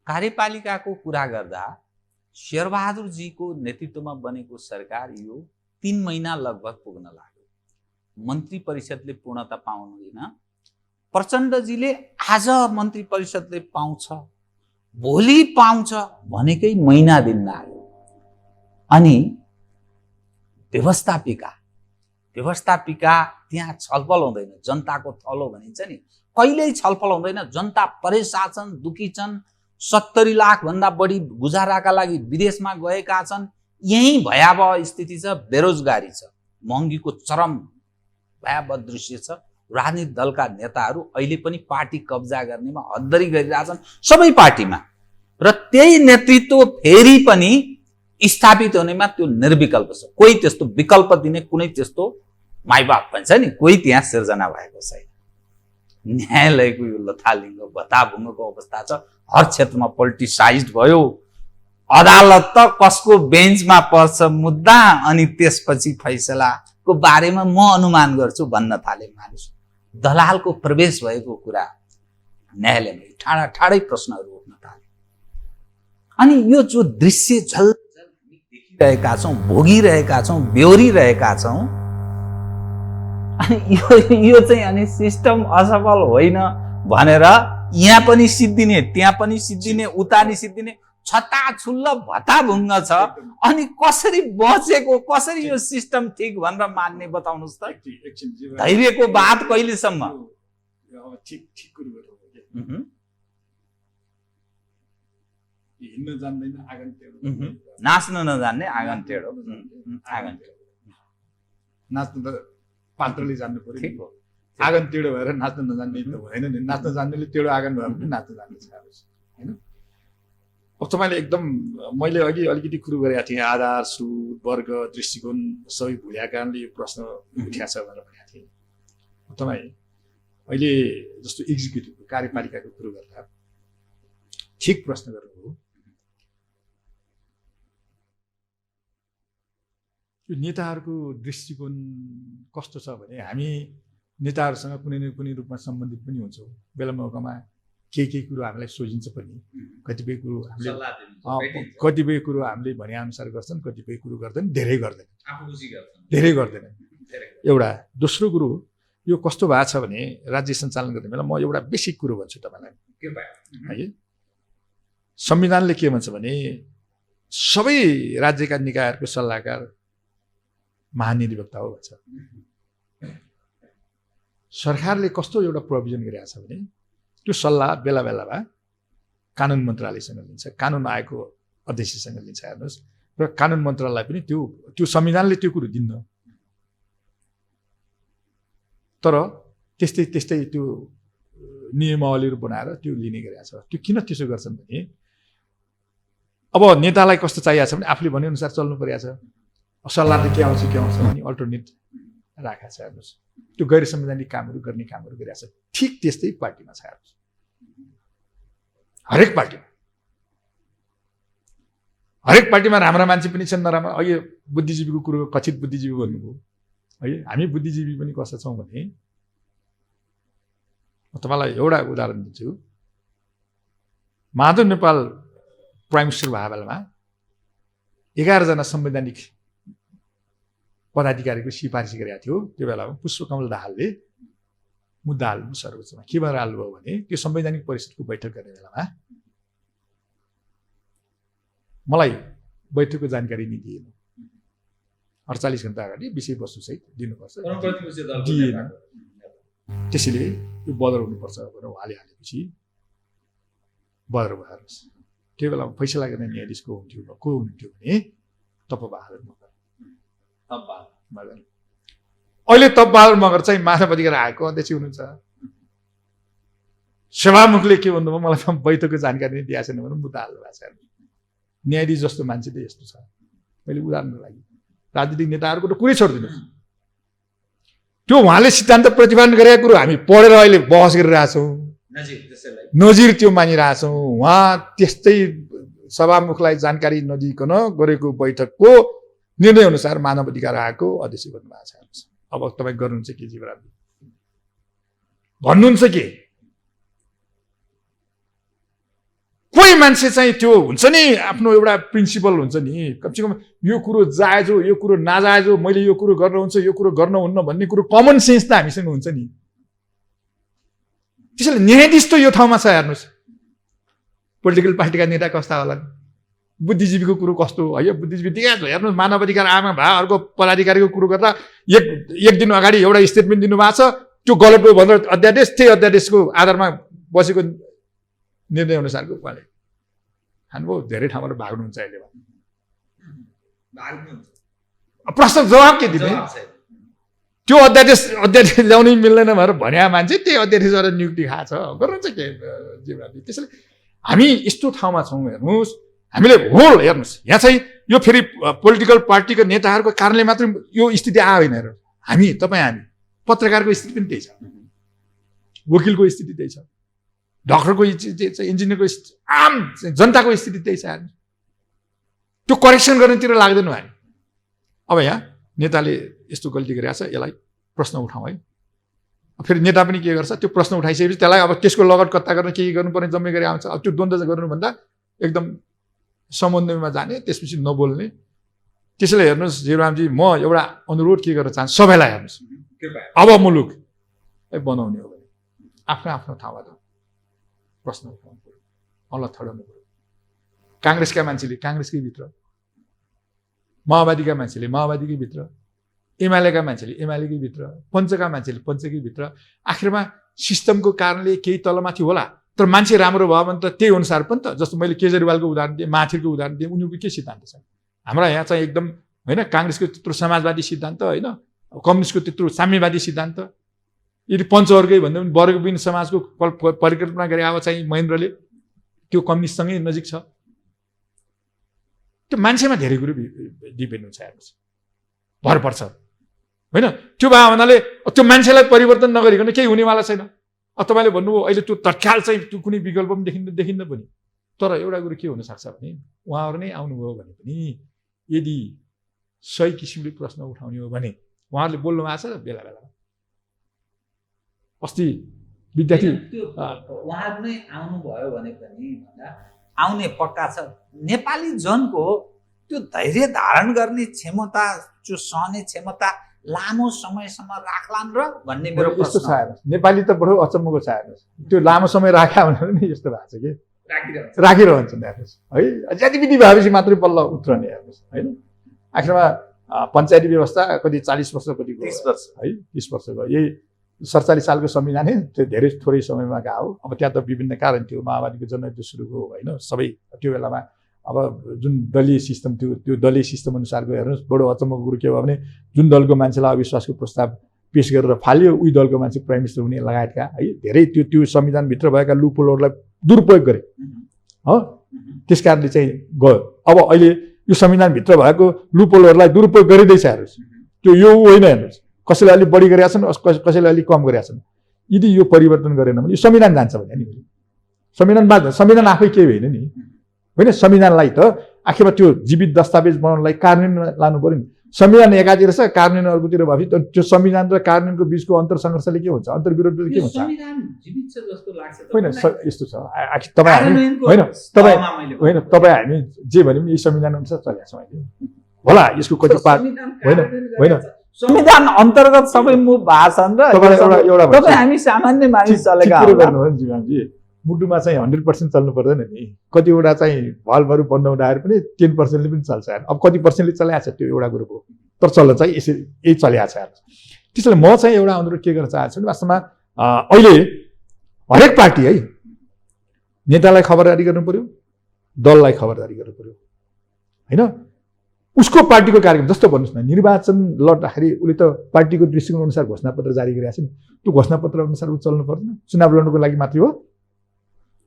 [SPEAKER 6] कार्यपालिकाको कुरा गर्दा शेरबहादुरजीको नेतृत्वमा बनेको सरकार यो 3 महिना लगभग पुग्न लाग्यो। मन्त्री परिषदले पूर्णता पाउनुहुँदैन। प्रचण्डजीले आज मन्त्री परिषदले पाउँछ, भोलि पाउँछ भनेकै महिना दिन लाग्यो। अनि व्यवस्थापिका त्यहाँ छलफल हुँदैन, जनताको थलो भनिन्छ नि, कहिल्यै छलफल हुँदैन। जनता परेशान छन्, दुखी छन्, 70 लाख भन्दा बढी गुजाराका लागि विदेशमा गएका छन्। यही भयावह स्थिति छ, बेरोजगारी छ, महँगीको चरम भयावह दृश्य छ। राजनीतिक दलका नेताहरू अहिले पनि पार्टी कब्जा गर्नेमा हद्दरी गरिरहेछन् सबै पार्टीमा, र त्यही नेतृत्व फेरि पनि स्थापित हुनेमा त्यो निर्विकल्प छ। कोही त्यस्तो विकल्प दिने कुनै त्यस्तो माइबाप पनि छ नि, कोही त्यहाँ सिर्जना भएको छैन। न्यायालयको यो लथालिङ्ग भत्ताभुङ्गको अवस्था छ, हर क्षेत्रमा पोलिटिसाइज्ड भयो। अदालत त कसको बेन्चमा पर्छ मुद्दा अनि त्यसपछि फैसलाको बारेमा म अनुमान गर्छु भन्न थाले मानिस। दलालको प्रवेश भएको कुरा न्यायालयमा ठाडा ठाडै प्रश्नहरू उठ्न थाले। अनि यो जो दृश्य देखिरहेका छौँ, भोगिरहेका छौँ, बेहोरिरहेका छौँ, अनि यो चाहिँ अनि सिस्टम असफल होइन भनेर यहाँ पनि सिद्धिने, त्यहाँ पनि सिद्धिने, उता नि सिद्धिने, छताछुल्ल भत्ताभुङ्ग छ। अनि कसरी बचेको, कसरी यो सिस्टम ठिक भनेर मान्ने बताउनुहोस् त। धैर्यको बात कहिलेसम्म?
[SPEAKER 7] ठिक कुरो गर्नु। हिँड्न जान्दैन आँगन टेढो,
[SPEAKER 6] नाच्न नजान्ने आँगन टेढो।
[SPEAKER 7] नाच्न त पात्रले जान्नु पर्यो। आँगन टेढो भएर नाच्न नजान्ने त होइन नि। नाच्न जान्नेले टेढो आँगन भएर पनि नाच्न जान्ने छ होइन। अब तपाईँले एकदम, मैले अघि अलिकति कुरो गरेका थिएँ, आधार, स्रोत, वर्ग, दृष्टिकोण सबै भुल्या कारणले यो प्रश्न उठ्या छ भनेर भनेको थिएँ। तपाईँ अहिले जस्तो एक्जिक्युटिभ कार्यपालिकाको कुरो गर्दा ठिक प्रश्न गर्नुभयो। यो नेताहरूको दृष्टिकोण कस्तो छ भने हामी नेताहरूसँग कुनै न कुनै रूपमा सम्बन्धित पनि हुन्छौँ। बेला मौकामा केही कुरो हामीलाई सोझिन्छ पनि, कतिपय कुरो हामीले भने अनुसार गर्छन्, कतिपय कुरो गर्दैन, धेरै गर्दैन। एउटा दोस्रो कुरो यो कस्तो भएको छ भने राज्य सञ्चालन गर्ने बेला म एउटा बेसिक कुरो भन्छु तपाईँलाई है। संविधानले के भन्छ भने सबै राज्यका निकायहरूको सल्लाहकार महानिर्वाचक हो भन्छ। सरकारले कस्तो एउटा प्रोभिजन गरेको छ भने त्यो सल्लाह बेला बेलामा कानुन मन्त्रालयसँग लिन्छ, कानुन आयोगको अध्यक्षसँग लिन्छ हेर्नुहोस्, र कानुन मन्त्रालय पनि त्यो संविधानले त्यो कुरो दिन्न। तर त्यस्तै त्यो नियमावलीहरू बनाएर त्यो लिने गरेको छ। त्यो किन त्यसो गर्छन् भने अब नेतालाई कस्तो चाहिएको छ भने आफूले भनेअनुसार चल्नु परेको छ। सल्लाह के आउँछ भने अल्टरनेट राखेको छ हेर्नुहोस्। त्यो गैर संवैधानिक कामहरू गर्ने कामहरू गरिरहेको छ। ठिक त्यस्तै पार्टीमा छ हेर्नुहोस्, हरेक पार्टीमा राम्रा मान्छे पनि छन्, नराम्रा। अहिले बुद्धिजीवीको कुरो, कथित बुद्धिजीवी भन्नुभयो है। हामी बुद्धिजीवी पनि कस्ता छौँ भने म तपाईँलाई एउटा उदाहरण दिन्छु। माधव नेपाल प्राइम मिनिस्टर भएको बेलामा 11 जना संवैधानिक पदाधिकारीको सिफारिस गरेको थियो। त्यो बेलामा पुष्पकमल दाहालले मुद्दा हाल्नु सर्वोच्चमा। के भएर हाल्नुभयो भने त्यो संवैधानिक परिषदको बैठक गर्ने बेलामा मलाई बैठकको जानकारी नि दिएन। 48 घण्टा अगाडि विषयवस्तुसहित दिनुपर्छ, दिएन। त्यसैले यो बदर हुनुपर्छ भनेर उहाँले हालेपछि बहादुर हेर्नुहोस् त्यो बेलामा फैसला गर्ने न्यायाधीश को हुन्थ्यो भने तपबहादुर मगर। अहिले तपबहादुर मगर चाहिँ माधव अधिकार आयोगको अध्यक्ष हुनुहुन्छ। सभामुखले के भन्नुभयो मलाई त बैठकको जानकारी नै दिएको छैन भने मुद्दा हाल्नु भएको छ। न्यायाधीश जस्तो मान्छे त यस्तो छ। मैले उदाहरणको लागि राजनीतिक नेताहरूको त कुरै छोडिदिनुहोस्, त्यो उहाँले सिद्धान्त प्रतिपादन गरेका कुरो हामी पढेर अहिले बहस गरिरहेछौँ, नजिर त्यो मानिरहेछौँ। उहाँ त्यस्तै सभामुखलाई जानकारी नदिइकन गरेको बैठकको निर्णय अनुसार मानव अधिकार आयोगको अध्यक्ष बन्नुभएको छ। अब तपाईँ गर्नुहुन्छ के जीवराज भन्नुहुन्छ के? कोही मान्छे चाहिँ त्यो हुन्छ नि आफ्नो एउटा प्रिन्सिपल हुन्छ नि, कमसेकम यो कुरो जायज हो यो कुरो नाजायज हो, मैले यो कुरो गर्न हुन्छ यो कुरो गर्न हुन्न भन्ने कुरो कमन सेन्स त हामीसँग हुन्छ नि। त्यसैले न्यायाधीश त यो ठाउँमा छ। हेर्नुहोस् पोलिटिकल पार्टीका नेता कस्ता होला, बुद्धिजीवीको कुरो कस्तो हो है, बुद्धिजीवी ठिकै छ। हेर्नुहोस् मानव अधिकार आयोगमा भए अर्को पदाधिकारीको कुरो गर्दा एक दिन अगाडि एउटा स्टेटमेन्ट दिनुभएको छ, त्यो गलत हो भनेर अध्यादेश त्यही अध्यादेशको आधारमा बसेको निर्णय अनुसारको उहाँले खानुभयो। धेरै ठाउँबाट भाग्नुहुन्छ अहिले प्रश्न जवाब के दिने? त्यो अध्यादेश ल्याउनै मिल्दैन भनेर भन्या मान्छे त्यही अध्यादेशबाट नियुक्ति खाएको छ, गर्नुहुन्छ के जीवराजी? त्यसैले हामी यस्तो ठाउँमा छौँ। हेर्नुहोस् हामीले होल हेर्नुहोस् यहाँ चाहिँ यो फेरि पोलिटिकल पार्टीको नेताहरूको कारणले मात्रै यो स्थिति आयो होइन। हेर्नुहोस् हामी हामी पत्रकारको स्थिति पनि त्यही छ, वकिलको स्थिति त्यही छ, डक्टरको स्थिति छ, इन्जिनियरको स्थिति, आम जनताको स्थिति त्यही छ। त्यो करेक्सन गर्नेतिर लाग्दैनौँ हामी। अब यहाँ नेताले यस्तो गल्ती गरेको छ, यसलाई प्रश्न उठाउँ है। फेरि नेता पनि के गर्छ, त्यो प्रश्न उठाइसकेपछि त्यसलाई अब त्यसको लगत कत्ता गर्न के गर्नुपर्ने जम्मै गरी आउँछ। अब त्यो द्वन्द्व गर्नुभन्दा एकदम समन्वयमा जाने, त्यसपछि नबोल्ने। त्यसैले हेर्नुहोस् जीवरामजी, म एउटा अनुरोध के गर्न चाहन्छु सबैलाई, हेर्नुहोस् अब मुलुक बनाउने हो भने आफ्नो आफ्नो ठाउँमा प्रश्न उठाउनु पऱ्यो, अलग थडाउनु पऱ्यो। काङ्ग्रेसका मान्छेले काङ्ग्रेसकै भित्र, माओवादीका मान्छेले माओवादीकै भित्र, एमालेका मान्छेले एमालेकै भित्र, पञ्चका मान्छेले पञ्चकै भित्र। आखिरमा सिस्टमको कारणले केही तलमाथि होला, तर मान्छे राम्रो भयो भने त त्यही अनुसार पनि त। जस्तो मैले केजरीवालको उदाहरण दिएँ, माथिरको उदाहरण दिएँ, उनीहरूको के सिद्धान्त छ? हाम्रा यहाँ चाहिँ एकदम होइन काङ्ग्रेसको त्यत्रो समाजवादी सिद्धान्त होइन, कम्युनिस्टको त्यत्रो साम्यवादी सिद्धान्त। यदि पञ्चवर्गै भन्दा पनि वर्गविहीन समाजको परिकल्पना गरे अब चाहिँ महेन्द्रले त्यो कम्युनिस्टसँगै नजिक छ। त्यो मान्छेमा धेरै कुरो डिपेन्ड हुन्छ। हेर्नुहोस् भर पर्छ होइन। त्यो भयो भन्नाले त्यो मान्छेलाई परिवर्तन नगरिकन केही हुनेवाला छैन। अब तपाईँले भन्नुभयो अहिले त्यो तत्काल चाहिँ त्यो कुनै विकल्प पनि देखिन्न पनि। तर एउटा कुरो के हुनसक्छ भने उहाँहरू नै आउनुभयो भने पनि यदि सही किसिमले प्रश्न उठाउने हो भने उहाँहरूले बोल्नु भएको छ बेला बेलामा। अस्ति विद्यार्थी
[SPEAKER 6] उहाँहरू नै आउनुभयो भने पनि आउने पक्का छ। नेपाली जनको त्यो धैर्य धारण गर्ने क्षमता, त्यो सहने क्षमता लामो समयसम्म राख्लान् र भन्ने मेरो
[SPEAKER 7] यस्तो
[SPEAKER 6] प्रश्न
[SPEAKER 7] छ। हेर्नुहोस् नेपाली त बडो अचम्मको छ। हेर्नुहोस् त्यो लामो समय राख्या भनेर नि यस्तो भएको छ कि राखिरहन्छन्। हेर्नुहोस् है ज्यातिविधि भएपछि मात्रै बल्ल उत्रने। हेर्नुहोस् होइन आखिरमा पञ्चायती व्यवस्था कति 40 वर्ष कति
[SPEAKER 6] 30 वर्ष
[SPEAKER 7] है 30 वर्षको यही 47 सालको संविधानै त्यो धेरै थोरै समयमा गयो। अब त्यहाँ त विभिन्न कारण थियो, माओवादीको जनयुद्ध सुरु भयो होइन, सबै त्यो बेलामा अब जुन दलीय सिस्टम थियो त्यो दलीय सिस्टम अनुसारको। हेर्नुहोस् बडो अचम्मको कुरो के भयो भने जुन दलको मान्छेलाई अविश्वासको प्रस्ताव पेश गरेर फाल्यो उही दलको मान्छे प्राइम मिनिस्टर हुने लगायतका है धेरै त्यो संविधानभित्र भएका लुपहोलहरूलाई दुरुपयोग गरे हो। त्यस कारणले चाहिँ गयो। अब अहिले यो संविधानभित्र भएको लुपहोलहरूलाई दुरुपयोग गरिँदैछ। हेर्नुहोस् त्यो यो होइन। हेर्नुहोस् कसैले अलिक बढी गरेका छन्, कसैले अलिक कम गरेका छन्। यदि यो परिवर्तन गरेन भने यो संविधान जान्छ भने नि संविधान आफै केही होइन नि होइन। संविधानलाई त आखिरमा त्यो जीवित दस्तावेज बनाउनलाई कार्यान्वयन लानु पर्यो नि। संविधान एकातिर छ, कार्यान्वयन अर्कोतिर भएपछि त्यो संविधान र कार्यान्वयनको बिचको अन्तर सङ्घर्षले के हुन्छ, अन्तर्विरोधले के हुन्छ? होइन यस्तो छ तपाईँ होइन तपाईँ हामी जे भन्यौँ यही संविधान अनुसार चलेका छौँ अहिले। होला यसको कति पार्ट होइन
[SPEAKER 6] संविधान अन्तर्गत सबै मुभ भाषण र तपाईँ हामी सामान्य मानिस चलेका
[SPEAKER 7] गर्नु हो जीवनजी। मुटुमा चाहिँ 100% चल्नु पर्दैन नि। कतिवटा चाहिँ भलहरू बन्द हुँदाखेरि पनि 10%ले पनि चल्छ। अब कति पर्सेन्टले चलाएको छ त्यो एउटा कुरो हो, तर चल्न चाहिँ यसरी यही चलिरहेको छ। त्यसैले म चाहिँ एउटा अनुरोध के गर्न चाहन्छु भने वास्तवमा अहिले हरेक पार्टी है नेतालाई खबरदारी गर्नु पर्यो, दललाई खबरदारी गर्नु पर्यो होइन। उसको पार्टीको कार्यक्रम जस्तो भन्नुहोस् न, निर्वाचन लड्दाखेरि उसले त पार्टीको दृष्टिकोण अनुसार घोषणापत्र जारी गरेको छ नि, त्यो घोषणापत्र अनुसार ऊ चल्नु पर्दैन, चुनाव लड्नुको लागि मात्रै हो।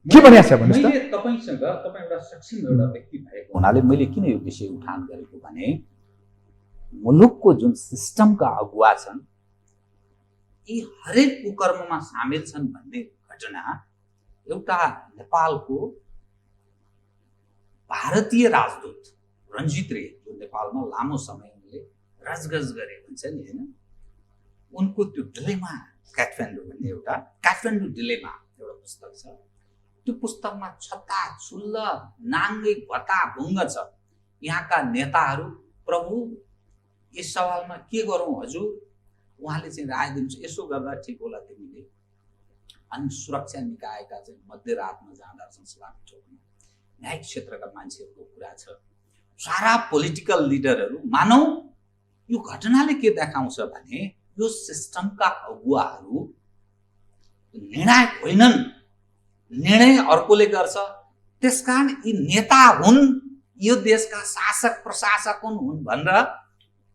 [SPEAKER 7] के भनिएको छ भन्नुहोस् त।
[SPEAKER 6] मैले तपाईसँग तपाईँ एउटा सक्षम एउटा व्यक्ति भएको हुनाले मैले किन यो विषय उठान गरेको भने मुलुकको जुन सिस्टमका अगुवा छन् यी हरेक कुकर्ममा सामेल छन् भन्ने घटना एउटा नेपालको भारतीय राजदूत रञ्जित रे जो नेपालमा लामो समय उनले रजगज गरे भन्छ नि होइन, उनको त्यो डिलेमा काठमाडौँ भन्ने एउटा काठमाडौँ डिलेमा एउटा पुस्तक छ। त्यो पुस्तकमा छत्ता छुल्ल नाङ्गै भत्ता भुङ्ग छ। यहाँका नेताहरू प्रभु यस सवालमा के गरौँ हजुर, उहाँले चाहिँ राय दिन्छ यसो गर्दा ठिक होला तिमीले। अनि सुरक्षा निकायका चाहिँ मध्यरातमा जाँदा संसदमा ठोक्नु न्यायिक क्षेत्रका मान्छेहरूको कुरा छ। सारा पोलिटिकल लिडरहरू मानौ यो घटनाले के देखाउँछ भने यो सिस्टमका अगुवाहरू निर्णायक होइनन्, निर्णय अर्कोले गर्छ। त्यसकारण यी नेता हुन्, यो देशका शासक प्रशासक हुन् भनेर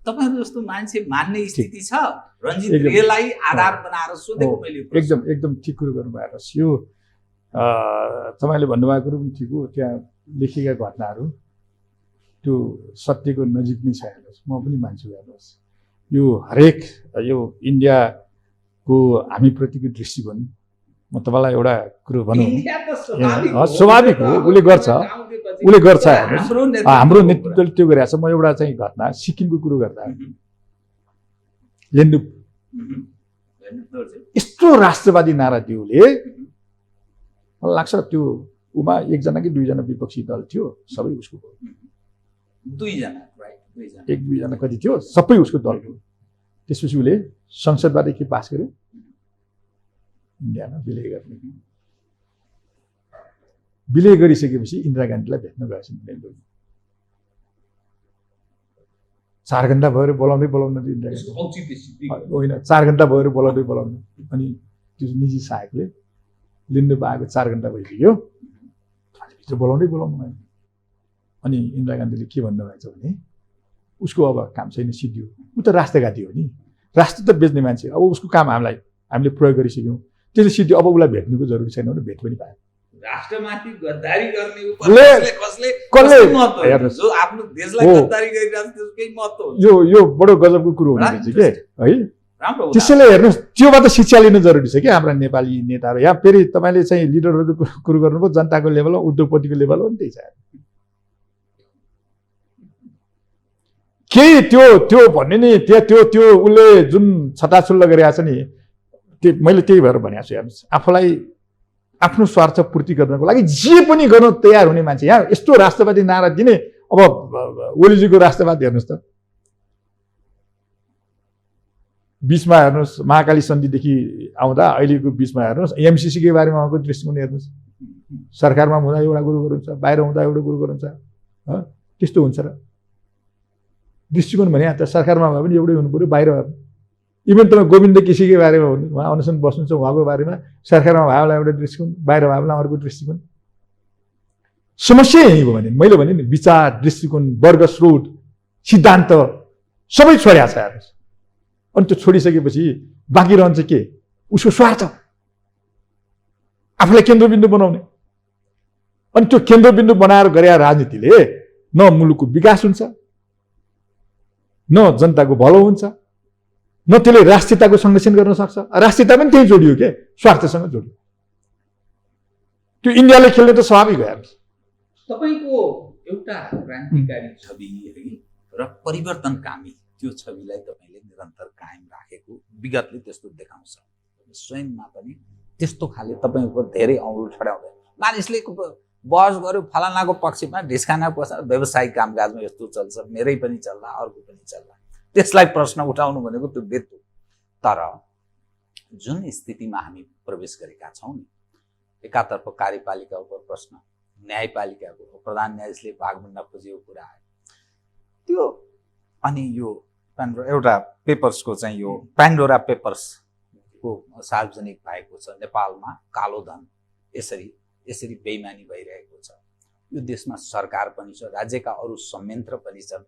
[SPEAKER 6] तपाईहरु जस्तो मान्छे मान्ने स्थिति छ। रञ्जित रेलाई आधार बनाएर सोधेको मैले।
[SPEAKER 7] एकदम ठिक कुरो गर्नुभएको छ। यो तपाईले भन्नुभएको कुरो पनि ठिक हो। त्यहाँ लेखिएका घटनाहरू त्यो सत्यको नजिक नै छ हेर्नुहोस्। म पनि मान्छु हेर्नुहोस्, यो हरेक यो इन्डियाको हामीप्रतिको दृष्टिकोण, म तपाईँलाई एउटा कुरो भनौँ, स्वाभाविक हो, उसले गर्छ हेर्नुहोस्। हाम्रो नेतृत्वले त्यो गरिरहेको छ। म एउटा चाहिँ घटना सिक्किमको कुरो गर्दा लेन्डुप यस्तो राष्ट्रवादी नारा दियो उसले, मलाई लाग्छ त्यो उमा एकजना कि दुईजना विपक्षी दल थियो, सबै उसको एक दुईजना कति थियो, सबै उसको दलको। त्यसपछि उसले संसदबाट के पास गर्यो, इन्डियामा विलय गर्ने। विलय गरिसकेपछि इन्दिरा गान्धीलाई भेट्न गएछन् बेङ्गलोरमा। 4 घण्टा भएर बोलाउँदै इन्दिरा गान्धी होइन, 4 घण्टा भएर बोलाउँदै अनि त्यो निजी सहायकले लिन्डुप आएको 4 घण्टा भइसक्यो, भित्र बोलाउँदै अनि इन्दिरा गान्धीले के भन्नुभएछ भने उसको अब काम छैन, सिद्धियो। ऊ त राष्ट्रघाती हो नि, राष्ट्र त बेच्ने मान्छे। अब उसको काम हामीले प्रयोग गरिसक्यौँ, त्यसले सिद्धियो। अब उसलाई भेट्नुको जरुरी छैन भने भेट पनि पायो।
[SPEAKER 6] राष्ट्रमाथि गद्दारी गर्ने कसले जो आफ्नो देशलाई गद्दारी गरिरहेछ त्यसकै महत्त्व हुन्छ।
[SPEAKER 7] यो बडो गजबको कुरो हुँदैछ के है। त्यसैले हेर्नुहोस्, त्योबाट शिक्षा लिनु जरुरी छ कि हाम्रा नेपाली नेताहरू। यहाँ फेरि तपाईँले चाहिँ लिडरहरूको कुरो गर्नुभयो, जनताको लेभलमा उद्योगपतिको लेभलमा पनि त्यही छ। केही त्यो भन्ने नि त्यो उसले जुन छताछुल्ल गरिरहेको छ नि, त्यो मैले त्यही भएर भनेको छु। हेर्नुहोस्, आफूलाई आफ्नो स्वार्थ पूर्ति गर्नको लागि जे पनि गर्न तयार हुने मान्छे। यहाँ यस्तो राष्ट्रवादी नारा दिने, अब ओलीजीको राष्ट्रवाद हेर्नुहोस् त, बिचमा हेर्नुहोस् महाकाली सन्धिदेखि आउँदा अहिलेको बिचमा हेर्नुहोस् एमसिसीकै बारेमा उहाँको दृष्टिकोण हेर्नुहोस्। सरकारमा हुँदा एउटा कुरो गर्नुहुन्छ, बाहिर हुँदा एउटा कुरो गर्नुहुन्छ, त्यस्तो हुन्छ र दृष्टिकोण भने त सरकारमा भए पनि एउटै हुनु पऱ्यो, बाहिर भए पनि। इभन तपाईँ गोविन्द केसीकै बारेमा भन्नु, उहाँ अनसन बस्नुहुन्छ, उहाँको बारेमा सरकारमा भयो होला एउटा दृष्टिकोण, बाहिर भयो होला अर्को दृष्टिकोण। समस्या यही हो भने मैले भने नि, विचार, दृष्टिकोण, वर्ग, स्रोत, सिद्धान्त सबै छोड्या छ हेर्नुहोस्। अनि त्यो छोडिसकेपछि बाँकी रहन्छ के? उसको स्वार्थ, आफूलाई केन्द्रबिन्दु बनाउने। अनि त्यो केन्द्रबिन्दु बनाएर गरे राजनीतिले न मुलुकको विकास हुन्छ, न जनताको भलो हुन्छ, न त्यसले राष्ट्रियताको संरक्षण गर्न सक्छ। राष्ट्रियता पनि त्यही जोडियो के, स्वार्थसँग जोडियो। त्यो इन्डियाले खेल्ने त स्वाभाविक हो।
[SPEAKER 6] तपाईँको एउटा क्रान्तिकारी छवि र परिवर्तनकामी त्यो छविलाई तपाईँले निरन्तर कायम राखेको विगतले त्यस्तो देखाउँछ। स्वयंमा पनि त्यस्तो खाले तपाईँको धेरै औँलो ठड्याउँदैन। मानिसले बहस गर्यो फलानाको पक्षमा, ढिस्काना पर्छ, व्यावसायिक कामकाजमा यस्तो चल्छ, मेरै पनि चल्ला, अर्को पनि चल्ला, त्यसलाई प्रश्न उठाउनु भनेको त्यो बेत हो। तर जुन स्थितिमा हामी प्रवेश गरेका छौँ नि, एकातर्फ कार्यपालिका उप प्रश्न, न्यायपालिकाको प्रधान न्यायाधीशले भाग भन्न खोजेको कुरा आयो त्यो, अनि यो एउटा पेपर्सको चाहिँ यो पेन्डोरा पेपर्सको सार्वजनिक भएको छ। नेपालमा कालो धन यसरी यसरी बेइमानी भइरहेको छ। यो देशमा सरकार पनि छ, राज्यका अरू संयन्त्र पनि छन्।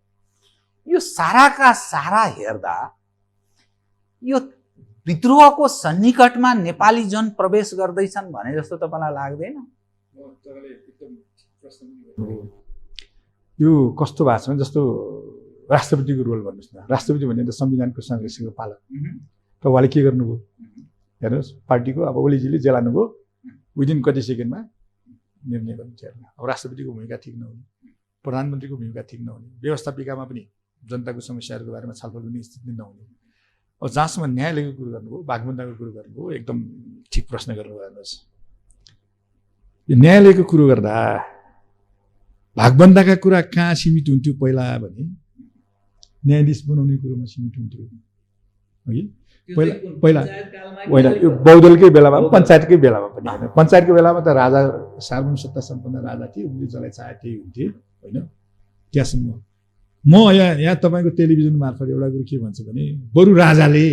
[SPEAKER 6] यो साराका सारा हेर्दा यो विद्रोहको सन्निकटमा नेपाली जन प्रवेश गर्दैछन् भने जस्तो तपाईँलाई लाग्दैन?
[SPEAKER 7] यो कस्तो भएको छ भने जस्तो राष्ट्रपतिको रोल भन्नुहोस् न। राष्ट्रपति भने त संविधानको संरक्षणको पालक। त उहाँले के गर्नुभयो हेर्नुहोस्, पार्टीको अब ओलीजीले जेलानुभयो, विदिन कति सेकेन्डमा निर्णय गर्नु हेर्नु। अब राष्ट्रपतिको भूमिका ठिक नहुने, प्रधानमन्त्रीको भूमिका ठिक नहुने, व्यवस्थापिकामा पनि जनताको समस्याहरूको बारेमा छलफल गर्ने स्थिति नहुने। अब जहाँसम्म न्यायालयको कुरो गर्नुभयो, भागबन्दाको कुरो गर्नुभयो, एकदम ठिक प्रश्न गर्नुभयो। हेर्नुहोस्, यो न्यायालयको कुरो गर्दा भागबन्दाका कुरा कहाँ सीमित हुन्थ्यो पहिला भने न्यायाधीश बनाउने कुरोमा सीमित हुन्थ्यो है। पहिला होइन, यो बौद्धलकै बेलामा पञ्चायतकै बेलामा पनि होइन। पञ्चायतको बेलामा त राजा सार्वभौम सत्ता सम्पन्न राजा थिए, उनले जसलाई चाहे त्यही हुन्थे होइन। त्यहाँसम्म म यहाँ तपाईँको टेलिभिजन मार्फत एउटा कुरो के भन्छु भने बरु राजाले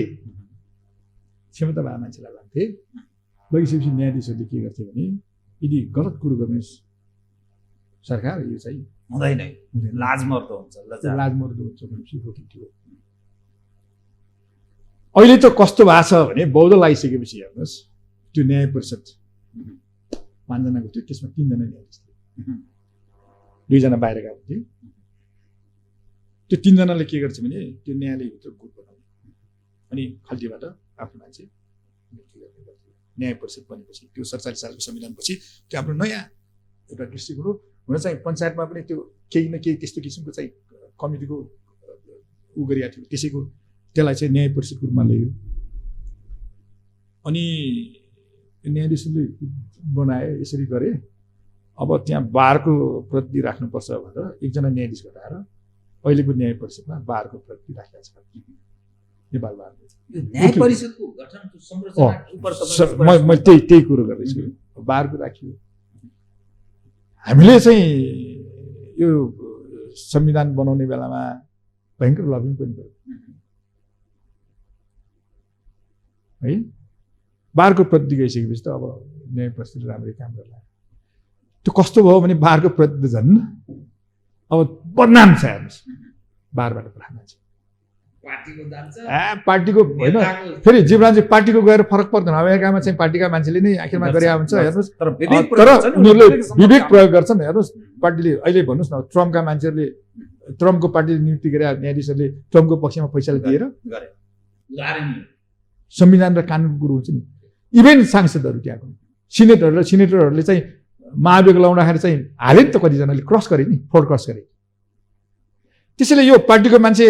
[SPEAKER 7] क्षमता भएको मान्छेलाई लाग्थे, लगिसकेपछि न्यायाधीशहरूले के गर्थे भने यदि गलत कुरो गर्ने सरकार यो चाहिँ
[SPEAKER 6] हुँदैन, लाजमर्दो हुन्छ,
[SPEAKER 7] लाजमर्दो हुन्छ भनेपछि रोकिन्थ्यो। अहिले त कस्तो भएको छ भने बौद्ध लगाइसकेपछि हेर्नुहोस्, त्यो न्याय परिषद 5 जनाको थियो, त्यसमा 3 जना न्यायाधीश थिए, 2 जना बाहिरका हुन्थे। त्यो 3 जनाले के गर्छ भने त्यो न्यायालयभित्र गुट बनाउने अनि खल्तीबाट आफ्नो मान्छे न्याय परिषद बनेपछि त्यो 47 सालको संविधानपछि त्यो हाम्रो नयाँ एउटा दृष्टिकोण हो। हुन चाहिँ पञ्चायतमा पनि त्यो केही न केही त्यस्तो किसिमको चाहिँ कमिटीको उ गरिएको थियो, त्यसैको त्यसलाई चाहिँ न्याय परिषदको रूपमा ल्यायो। अनि न्यायाधीशले बनाए, यसरी गरे। अब त्यहाँ बारको प्रतिनिधि राख्नुपर्छ भनेर 1 जना न्यायाधीश घटाएर अहिलेको न्याय परिषदमा बारको प्रतिनिधि राखेको छ नेपाल बारले।
[SPEAKER 6] न्याय परिषदको गठनको संरचना
[SPEAKER 7] म त्यही कुरो गर्दैछु, बारको राखियो। हामीले चाहिँ यो संविधान बनाउने बेलामा भयङ्कर लबिङ पनि गर्यो है। बारको प्रतिनिधि गइसकेपछि त अब न्याय परिषदले राम्रै काम गर्ला। त्यो कस्तो भयो भने बारको प्रतिनिधि झन् अब बदनाम छ। हेर्नुहोस्, बारबाट पठाएको मान्छे पार्टीको होइन, फेरि जीवराजी पार्टीको गएर फरक पर्दैन। अमेरिकामा चाहिँ पार्टीका मान्छेले नै आखिरमा गरे हुन्छ हेर्नुहोस्, तर उनीहरूले विवेक प्रयोग गर्छन्। हेर्नुहोस्, पार्टीले अहिले भन्नुहोस् न, ट्रम्पका मान्छेहरूले ट्रम्पको पार्टीले नियुक्ति गरे न्यायाधीशहरूले ट्रम्पको पक्षमा पैसाले दिएर संविधान र कानुनको कुरो हुन्छ नि। इभेन सांसदहरू त्यहाँको सिनेटरहरूले चाहिँ महाभियोग लाउँदाखेरि चाहिँ हाले नि त, कतिजनाले क्रस गरे नि, फ्लोर क्रस गरे। त्यसैले यो पार्टीको मान्छे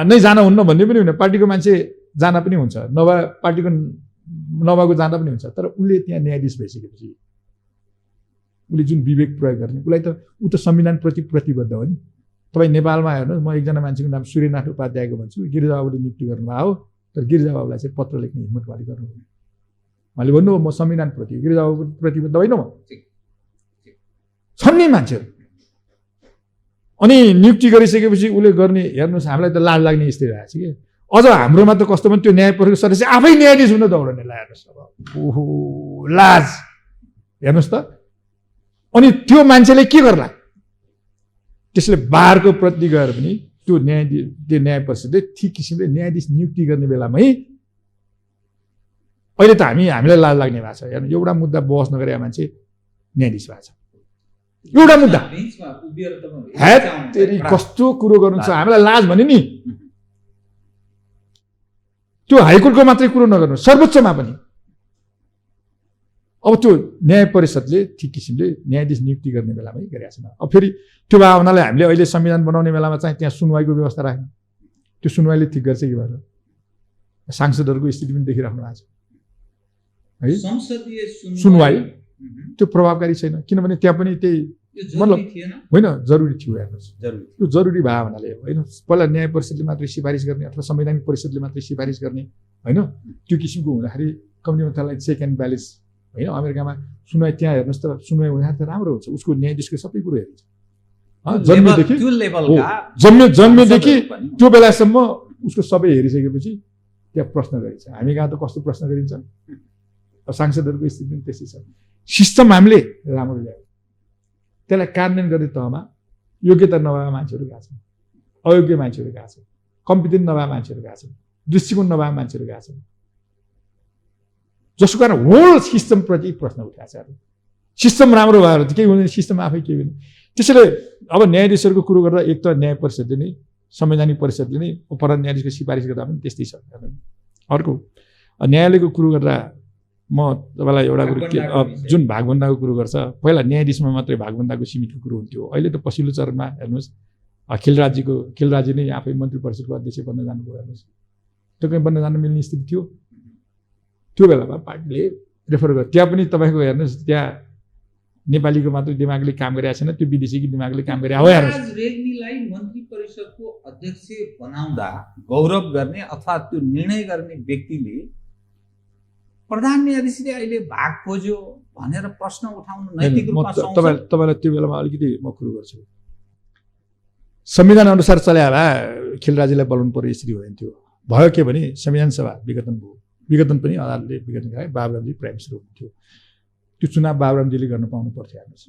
[SPEAKER 7] नै जान हुन्न भन्ने पनि होइन, पार्टीको मान्छे जान पनि हुन्छ, नभए पार्टीको नभएको जाँदा पनि हुन्छ। तर उसले त्यहाँ न्यायाधीश भइसकेपछि उसले जुन विवेक प्रयोग गर्ने, उसलाई त ऊ त संविधानप्रति प्रतिबद्ध हो नि। तपाईँ नेपालमा हेर्नुहोस्, म 1 जना मान्छेको नाम सूर्यनाथ उपाध्यायको भन्छु, गिरिजाबाबुले नियुक्ति गर्नुभयो हो, तर गिरिजाबाबुलाई चाहिँ पत्र लेख्ने हिम्मत उहाँले गर्नुभयो। उहाँले भन्नुभयो म संविधानप्रति, गिरिजाबाबु प्रतिबद्ध होइन म, छन् नि मान्छेहरू। अनि नियुक्ति गरिसकेपछि उसले गर्ने, हेर्नुहोस् हामीलाई त लाज लाग्ने स्थिति रहेको छ कि। अझ हाम्रोमा त कस्तो पनि त्यो न्याय परिषद सदस्य आफै न्यायाधीश हुन दौडने, हेर्नुहोस् अब ओहो लाज, हेर्नुहोस् त। अनि त्यो मान्छेले के गर्ला? त्यसले बारको प्रतिनिधि गएर पनि त्यो न्याय परिषदले ठिक किसिमले न्यायाधीश नियुक्ति गर्ने बेलामै अहिले त हामीलाई लाज लाग्ने भएको छ। हेर्नु, एउटा मुद्दा बहस नगरेका मान्छे न्यायाधीश भएको छ, एउटा मुद्दा। तेरी कस्तो कुरो गर्नु छ, हामीलाई लाज भने नि। त्यो हाइकोर्टको मात्रै कुरो नगर्नु, सर्वोच्चमा पनि। अब त्यो न्याय परिषदले ठिक किसिमले न्यायाधीश नियुक्ति गर्ने बेलामै गरेका छैन। अब फेरि त्यो भएको हुनाले हामीले अहिले संविधान बनाउने बेलामा चाहिँ त्यहाँ सुनवाईको व्यवस्था राख्यौँ। त्यो सुनवाईले ठिक गर्छ कि भएर सांसदहरूको स्थिति पनि देखिराख्नु भएको छ है।
[SPEAKER 6] संसदीय
[SPEAKER 7] सुनवाई त्यो प्रभावकारी छैन, किनभने त्यहाँ पनि त्यही मतलब होइन, जरुरी थियो। हेर्नुहोस्, त्यो जरुरी भयो भन्नाले होइन, पहिला न्याय परिषदले मात्रै सिफारिस गर्ने अथवा संवैधानिक परिषदले मात्रै सिफारिस गर्ने होइन, त्यो किसिमको हुँदाखेरि कम्तीमा त्यसलाई चेक एन्ड ब्यालेन्स होइन। अमेरिकामा सुनवाई त्यहाँ हेर्नुहोस् त, सुनवाई हुँदाखेरि त राम्रो हुन्छ, उसको न्यायाधीशको सबै कुरो हेरिन्छ जन्मेदेखि त्यो बेलासम्म उसको सबै हेरिसकेपछि त्यहाँ प्रश्न गरिन्छ। हामी कहाँ त कस्तो प्रश्न गरिन्छ, सांसदहरूको स्थिति पनि त्यस्तै छ। सिस्टम हामीले राम्रो ल्यायो, त्यसलाई कार्यान्वयन गर्ने तहमा योग्यता नभएका मान्छेहरू गएका छन्, अयोग्य मान्छेहरू गएका छन्, कम्पिटेन्ट नभएका मान्छेहरू गएका छन्, दृष्टिकोण नभएका मान्छेहरू गएका छन्, जसको कारण होल सिस्टमप्रति प्रश्न उठाएको छ। सिस्टम राम्रो भएर त केही हुँदैन, सिस्टम आफै केही हुँदैन। त्यसैले अब न्यायाधीशहरूको कुरो गर्दा एक त न्याय परिषदले नै, संवैधानिक परिषदले नै प्रधान न्यायाधीशको सिफारिस गर्दा पनि त्यस्तै छ। अर्को न्यायालयको कुरो गर्दा म तपाईँलाई एउटा कुरो के, जुन भागभन्दाको कुरो गर्छ, पहिला न्यायाधीशमा मात्रै भागभन्दाको सीमितको कुरो हुन्थ्यो। अहिले त पछिल्लो चरणमा हेर्नुहोस्, खिलराजी नै आफै मन्त्री परिषदको अध्यक्ष बन्न जानुभयो। हेर्नुहोस्, त्यो कहीँ बन्न जान मिल्ने स्थिति थियो, त्यो बेलामा पार्टीले रेफर गर्यो। त्यहाँ पनि तपाईँको हेर्नुहोस्, त्यहाँ नेपालीको मात्र दिमागले काम गरिरहेको छैन, त्यो विदेशीको दिमागले काम गरिरहेको हो। हेर्नुहोस्,
[SPEAKER 6] रेग्मीलाई मन्त्री परिषदको अध्यक्ष बनाउँदा गौरव गर्ने अथवा त्यो निर्णय गर्ने व्यक्तिले प्रधान न्यायाधीशले अहिले भाग खोज्यो भनेर प्रश्न उठाउनु नैतिक रूपमा
[SPEAKER 7] तपाईँलाई त्यो बेलामा अलिकति म कुरो गर्छु। संविधान अनुसार चले होला, खिलराजीलाई बोलाउनु पर्यो, यसरी हुन्थ्यो। भयो के भने संविधान सभा विघटन भयो, विघटन पनि अदालतले विघटन गराए, बाबुरामजी प्राइम मिनिस्टर हुनुहुन्थ्यो। त्यो चुनाव बाबुरामजीले गर्न पाउनु पर्थ्यो। हेर्नुहोस्,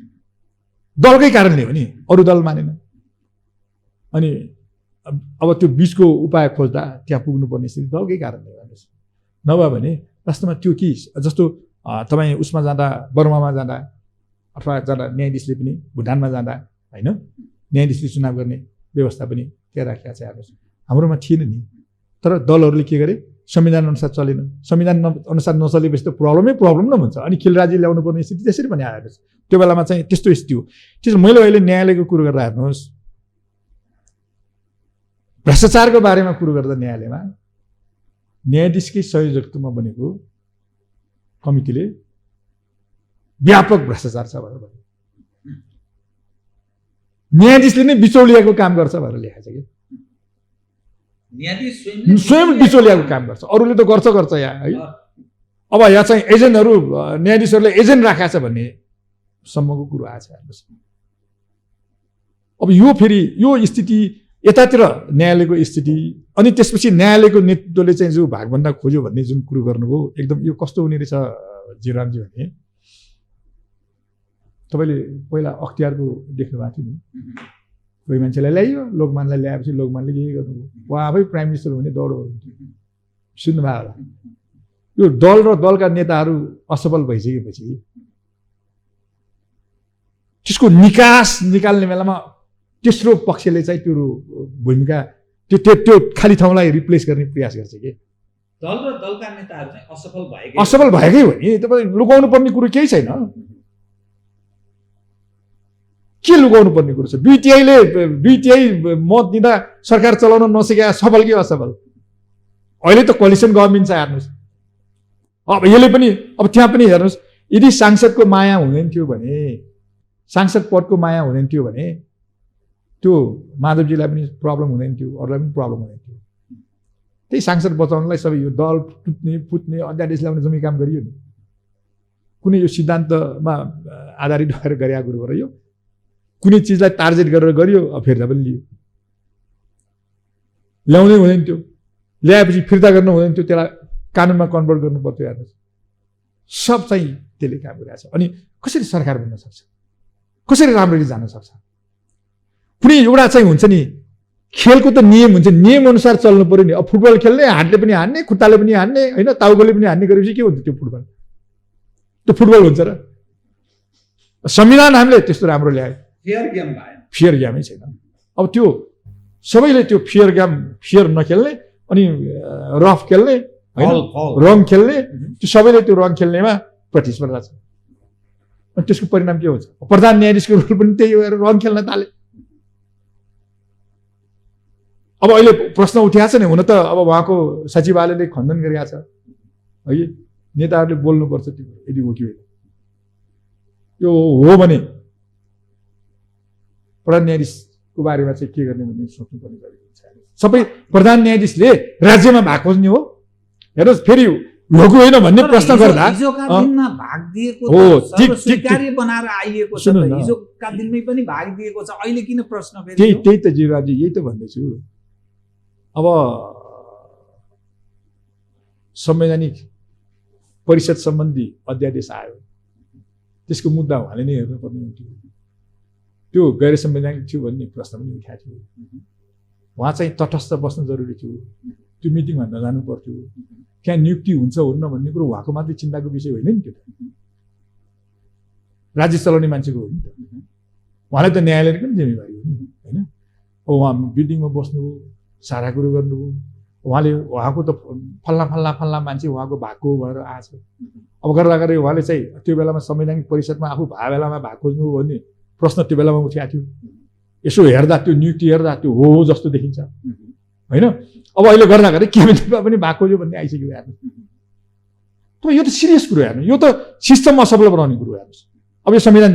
[SPEAKER 7] दलकै कारणले हो नि, अरू दल मानेन। अनि अब त्यो बिचको उपाय खोज्दा त्यहाँ पुग्नुपर्ने स्थिति दलकै कारणले हो। हेर्नुहोस्, नभए भने वास्तवमा त्यो कि जस्तो तपाईँ उसमा जाँदा, बर्मामा जाँदा अथवा जाँदा न्यायाधीशले पनि भुटानमा जाँदा होइन, न्यायाधीशले चुनाव गर्ने व्यवस्था पनि त्यहाँ राखेको छ। हेर्नुहोस्, हाम्रोमा थिएन नि, तर दलहरूले के गरे, संविधान अनुसार चलेन। संविधान अनुसार नचलेपछि त प्रब्लम नै हुन्छ। अनि खिलराजी ल्याउनु पर्ने स्थिति त्यसरी पनि आएछ। त्यो बेलामा चाहिँ त्यस्तो स्थिति हो। त्यसो मैले अहिले न्यायालयको कुरो गर्दा हेर्नुहोस्, भ्रष्टाचारको बारेमा कुरो गर्दा न्यायालयमा न्यायाधीशकै संयोजकत्वमा बनेको कमिटीले व्यापक भ्रष्टाचार छ भनेर भन्यो। न्यायाधीशले नै बिचौलियाको काम गर्छ भनेर लेखेको छ कि, स्वयं बिचौलियाको काम गर्छ, अरूले त गर्छ यहाँ है। अब यहाँ चाहिँ एजेन्टहरू, न्यायाधीशहरूले एजेन्ट राखेको छ भन्ने सम्मको कुरो आएको छ। हेर्नुहोस्, अब यो फेरि यो स्थिति यतातिर न्यायालयको स्थिति, अनि त्यसपछि न्यायालयको नेतृत्वले चाहिँ जो भागभन्दा खोज्यो भन्ने जुन कुरो गर्नुभयो, एकदम यो कस्तो हुने रहेछ जीवरामजी भने, तपाईँले पहिला अख्तियारको देख्नु भएको थियो नि, कोही मान्छेलाई ल्याइयो, लोकमानलाई ल्याएपछि लोकमानले के गर्नुभयो, उहाँ आफै प्राइम मिनिस्टर हुने दौडो सुन्नुभयो होला। यो दल र दलका नेताहरू असफल भइसकेपछि त्यसको निकास निकाल्ने बेलामा तेस्रो पक्षले चाहिँ त्यो भूमिका, त्यो खाली ठाउँलाई रिप्लेस गर्ने प्रयास गर्छ कि।
[SPEAKER 6] दल र दलका नेताहरू चाहिँ
[SPEAKER 7] असफल भएकै हो नि, तपाईँ लुकाउनु पर्ने कुरो केही छैन। के लुकाउनु पर्ने कुरो छ? दुई तिहाई मत दिँदा सरकार चलाउन नसकेका सफल कि असफल? अहिले त कोलिसन गभर्मेन्ट छ। हेर्नुहोस्, अब यसले पनि, अब त्यहाँ पनि हेर्नुहोस्, यदि सांसदको माया हुँदैन थियो भने, सांसद पदको माया हुँदैन थियो भने त्यो माधवजीलाई पनि प्रब्लम हुँदैन थियो, अरूलाई पनि प्रब्लम हुँदैन थियो। त्यही सांसद बचाउनलाई सबै यो दल फुट्ने अध्यादेश ल्याउने जम्मै काम गरियो नि। कुनै यो सिद्धान्तमा आधारित भएर गरेका कुरो गरियो, कुनै चिजलाई टार्गेट गरेर गरियो, अब फिर्ता पनि लियो। ल्याउनै हुँदैन थियो, ल्याएपछि फिर्ता गर्न हुँदैन थियो, त्यसलाई कानुनमा कन्भर्ट गर्नु पर्थ्यो। हेर्नुहोस्, सब चाहिँ त्यसले काम गरिरहेको छ। अनि कसरी सरकार बन्न सक्छ, कसरी राम्ररी जान सक्छ? कुनै एउटा चाहिँ हुन्छ नि, खेलको त नियम हुन्छ, नियम अनुसार चल्नु पर्यो नि। अब फुटबल खेल्ने हातले पनि हान्ने, खुट्टाले पनि हान्ने होइन, टाउकोले पनि हान्ने गरेपछि के हुन्छ त्यो फुटबल? त्यो फुटबल हुन्छ र? संविधान हामीले त्यस्तो राम्रो ल्यायो, फियर गेमै छैन। अब त्यो सबैले त्यो फियर नखेल्ने, अनि रफ खेल्ने होइन, रङ खेल्ने, त्यो सबैले त्यो रङ खेल्नेमा प्रतिस्पर्धा छ। अनि त्यसको परिणाम के हुन्छ? प्रधान न्यायाधीशको रोल पनि त्यही हो, रङ खेल्न थाले। अब अहिले प्रश्न उठिएको छ नि, हुन त अब उहाँको सचिवालयले खण्डन गरिरहेको छ है, नेताहरूले बोल्नुपर्छ त्यो, यदि हो कि होइन। यो हो भने प्रधान न्यायाधीशको बारेमा चाहिँ के गर्ने भन्ने सोच्नुपर्ने गरेको छ। सबै प्रधान न्यायाधीशले राज्यमा भाग खोज्ने हो। हेर्नुहोस्, फेरि हो कि होइन भन्ने प्रश्न गर्दा
[SPEAKER 6] भाग दिएको हो, स्वीकार्य बनाएर आइएको छ, हिजोका दिनमै पनि भाग दिएको छ, अहिले किन प्रश्न?
[SPEAKER 7] त्यही त जीवराजी, यही त भन्दैछु। अब संवैधानिक परिषद सम्बन्धी अध्यादेश आयो, त्यसको मुद्दा उहाँले नै हेर्नुपर्ने हुन्थ्यो। त्यो गैर संवैधानिक थियो भन्ने प्रश्न पनि उठाएको थियो। उहाँ चाहिँ तटस्थ बस्न जरुरी थियो। त्यो मिटिङमा नजानु पर्थ्यो। त्यहाँ नियुक्ति हुन्छ हुन्न भन्ने कुरो उहाँको मात्रै चिन्ताको विषय होइन नि। त्यो त राज्य चलाउने मान्छेको हो नि त। उहाँलाई त न्यायालयको पनि जिम्मेवारी हो नि, होइन? अब उहाँ बिल्डिङमा बस्नु, सारा कुरो गर्नु, उहाँको त फल्ला मान्छे उहाँको भएको भएर आएछ। अब गर्दा गर्दै उहाँले चाहिँ त्यो बेलामा संवैधानिक परिषदमा आफू भए बेलामा भाग खोज्नु भन्ने प्रश्न त्यो बेलामा उठेको थियो। यसो हेर्दा त्यो नियुक्ति हेर्दा त्यो हो जस्तो देखिन्छ, होइन? अब अहिले गर्दा गर्दै क्याबिनेटमा पनि भाग खोज्यो भन्ने आइसक्यो हेर्नु। तर यो त सिरियस कुरो हेर्नु, यो त सिस्टम असफल बनाउने कुरो हेर्नुहोस्। अब यो संविधान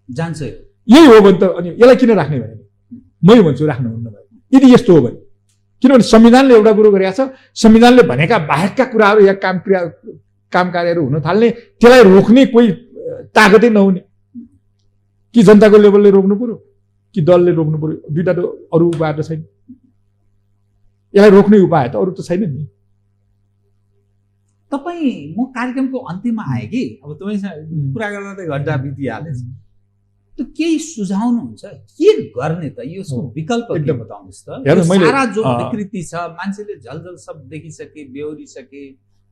[SPEAKER 6] जान्छ
[SPEAKER 7] यही हो भने त अनि यसलाई किन राख्ने भने मै भन्छु राख्नुहुन्न भयो यदि यस्तो हो भने। किनभने संविधानले एउटा कुरो गरेको छ, संविधानले भनेका बाहेकका कुराहरू या काम कार्यहरू हुन थाल्ने, त्यसलाई रोक्ने कोही ताकतै नहुने। कि जनताको लेभलले रोक्नु पर्यो कि दलले रोक्नु पर्यो, दुईटा त अरू उपाय त छैन। यसलाई रोक्ने उपाय त अरू त छैन नि।
[SPEAKER 6] तपाईँ, म कार्यक्रमको अन्त्यमा आएँ कि अब तपाईँसँग कुरा गर्दा त घन्टा बितिहालेछ। त केही सुझाउनुहुन्छ के गर्ने त? यसको विकल्प के बताउनुहोस् त? सारा जो विकृति छ, मान्छेले झलझल सब देखिसके, बेहोरिसके,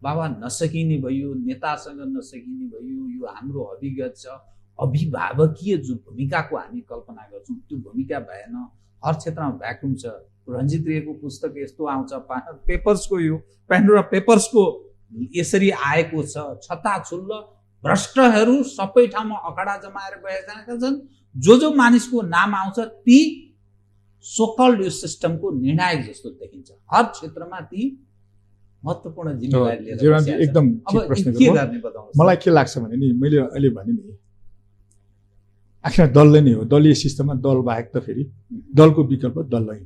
[SPEAKER 6] बाबा नसकिने भयो, नेतासँग नसकिने भयो, यो हाम्रो अभिगत छ। अभिभावकीय जो भूमिकाको हामी कल्पना गर्छौँ त्यो भूमिका भएन। हर क्षेत्रमा भ्याकुम छ। रञ्जित रेको पुस्तक यस्तो आउँछ, पेपर्सको यो पेन्डोरा पेपर्सको यसरी आएको छ। छताछुल्ल भ्रष्टहरू सबै ठाउँमा अखडा जमाएर बसेका छन्। जो मानिसको नाम आउँछ ती सोकल्ड यो सिस्टमको निर्णायक जस्तो देखिन्छ। हर क्षेत्रमा ती महत्त्वपूर्ण जिम्मेवारी लिएर
[SPEAKER 7] एकदम प्रश्न मलाई के लाग्छ भने नि, मैले अहिले भने नि आखिर दलले नै हो। दलीय सिस्टममा दल बाहेक त फेरि दलको विकल्प दललाई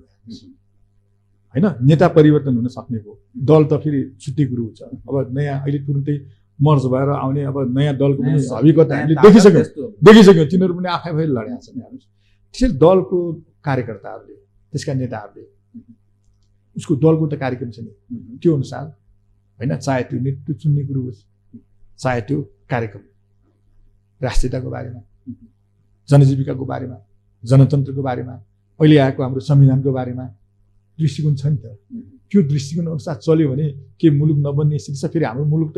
[SPEAKER 7] होइन। नेता परिवर्तन हुन सक्ने हो, दल त फेरि छुट्टै कुरो हुन्छ। अब नयाँ अहिले तुरुन्तै मर्ज भएर आउने अब नयाँ दलको पनि हविगत हामीले देखिसक्यौँ। तिनीहरू पनि आफै लडेका छन्। त्यसैले दलको कार्यकर्ताहरूले, त्यसका नेताहरूले उसको दलको त कार्यक्रम छ नि, त्यो अनुसार होइन, चाहे त्यो नेतृत्व चुन्ने कुरो होस्, चाहे त्यो कार्यक्रम राष्ट्रियताको बारेमा, जनजीविकाको बारेमा, जनतन्त्रको बारेमा, अहिले आएको हाम्रो संविधानको बारेमा दृष्टिकोण छ नि त। त्यो दृष्टिकोण अनुसार चल्यो भने के मुलुक नबन्ने स्थिति छ? फेरि हाम्रो मुलुक त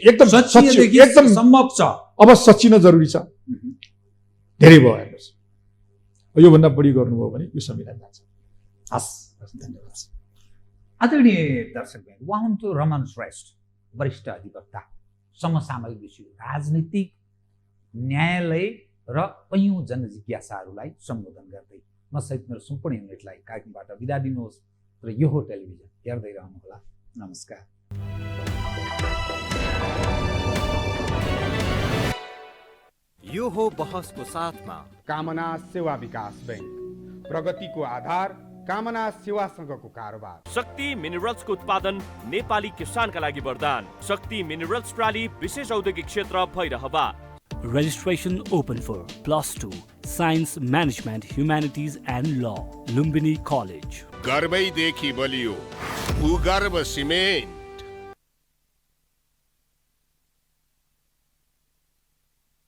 [SPEAKER 7] एकदम
[SPEAKER 6] सम्भव छ।
[SPEAKER 7] अब सचिन जरुरी छ। धेरै भयो हेर्नुहोस्। योभन्दा बढी गर्नुभयो भने यो संविधान जान्छ।
[SPEAKER 6] हस्, धन्यवाद। आदरणीय दर्शक भाइ, उहाँ हुनुहुन्थ्यो रमन श्रेष्ठ, वरिष्ठ अधिवक्ता, समसामयिक विषय, राजनीतिक, न्यायालय र कैयौँ जनजिज्ञासाहरूलाई सम्बोधन गर्दै म सहित मेरो सम्पूर्ण युनिटलाई कार्यक्रमबाट बिदा दिनुहोस् र यो हो टेलिभिजन, हेर्दै रहनुहोला। नमस्कार।
[SPEAKER 3] यो हो बहसको साथमा
[SPEAKER 2] कामना सेवा विकास बैंक, प्रगतिको आधार कामना सेवासँगको कारोबार।
[SPEAKER 3] शक्ति मिनरल्सको उत्पादन नेपाली किसानका लागि वरदान। शक्ति मिनरल्स प्राली विशेष औद्योगिक क्षेत्र Bhairahawa.
[SPEAKER 4] Registration open for +2 Science Management Humanities and Law, Lumbini College.
[SPEAKER 5] गर्भैदेखि बलियो भूगर्भ सिमेन्ट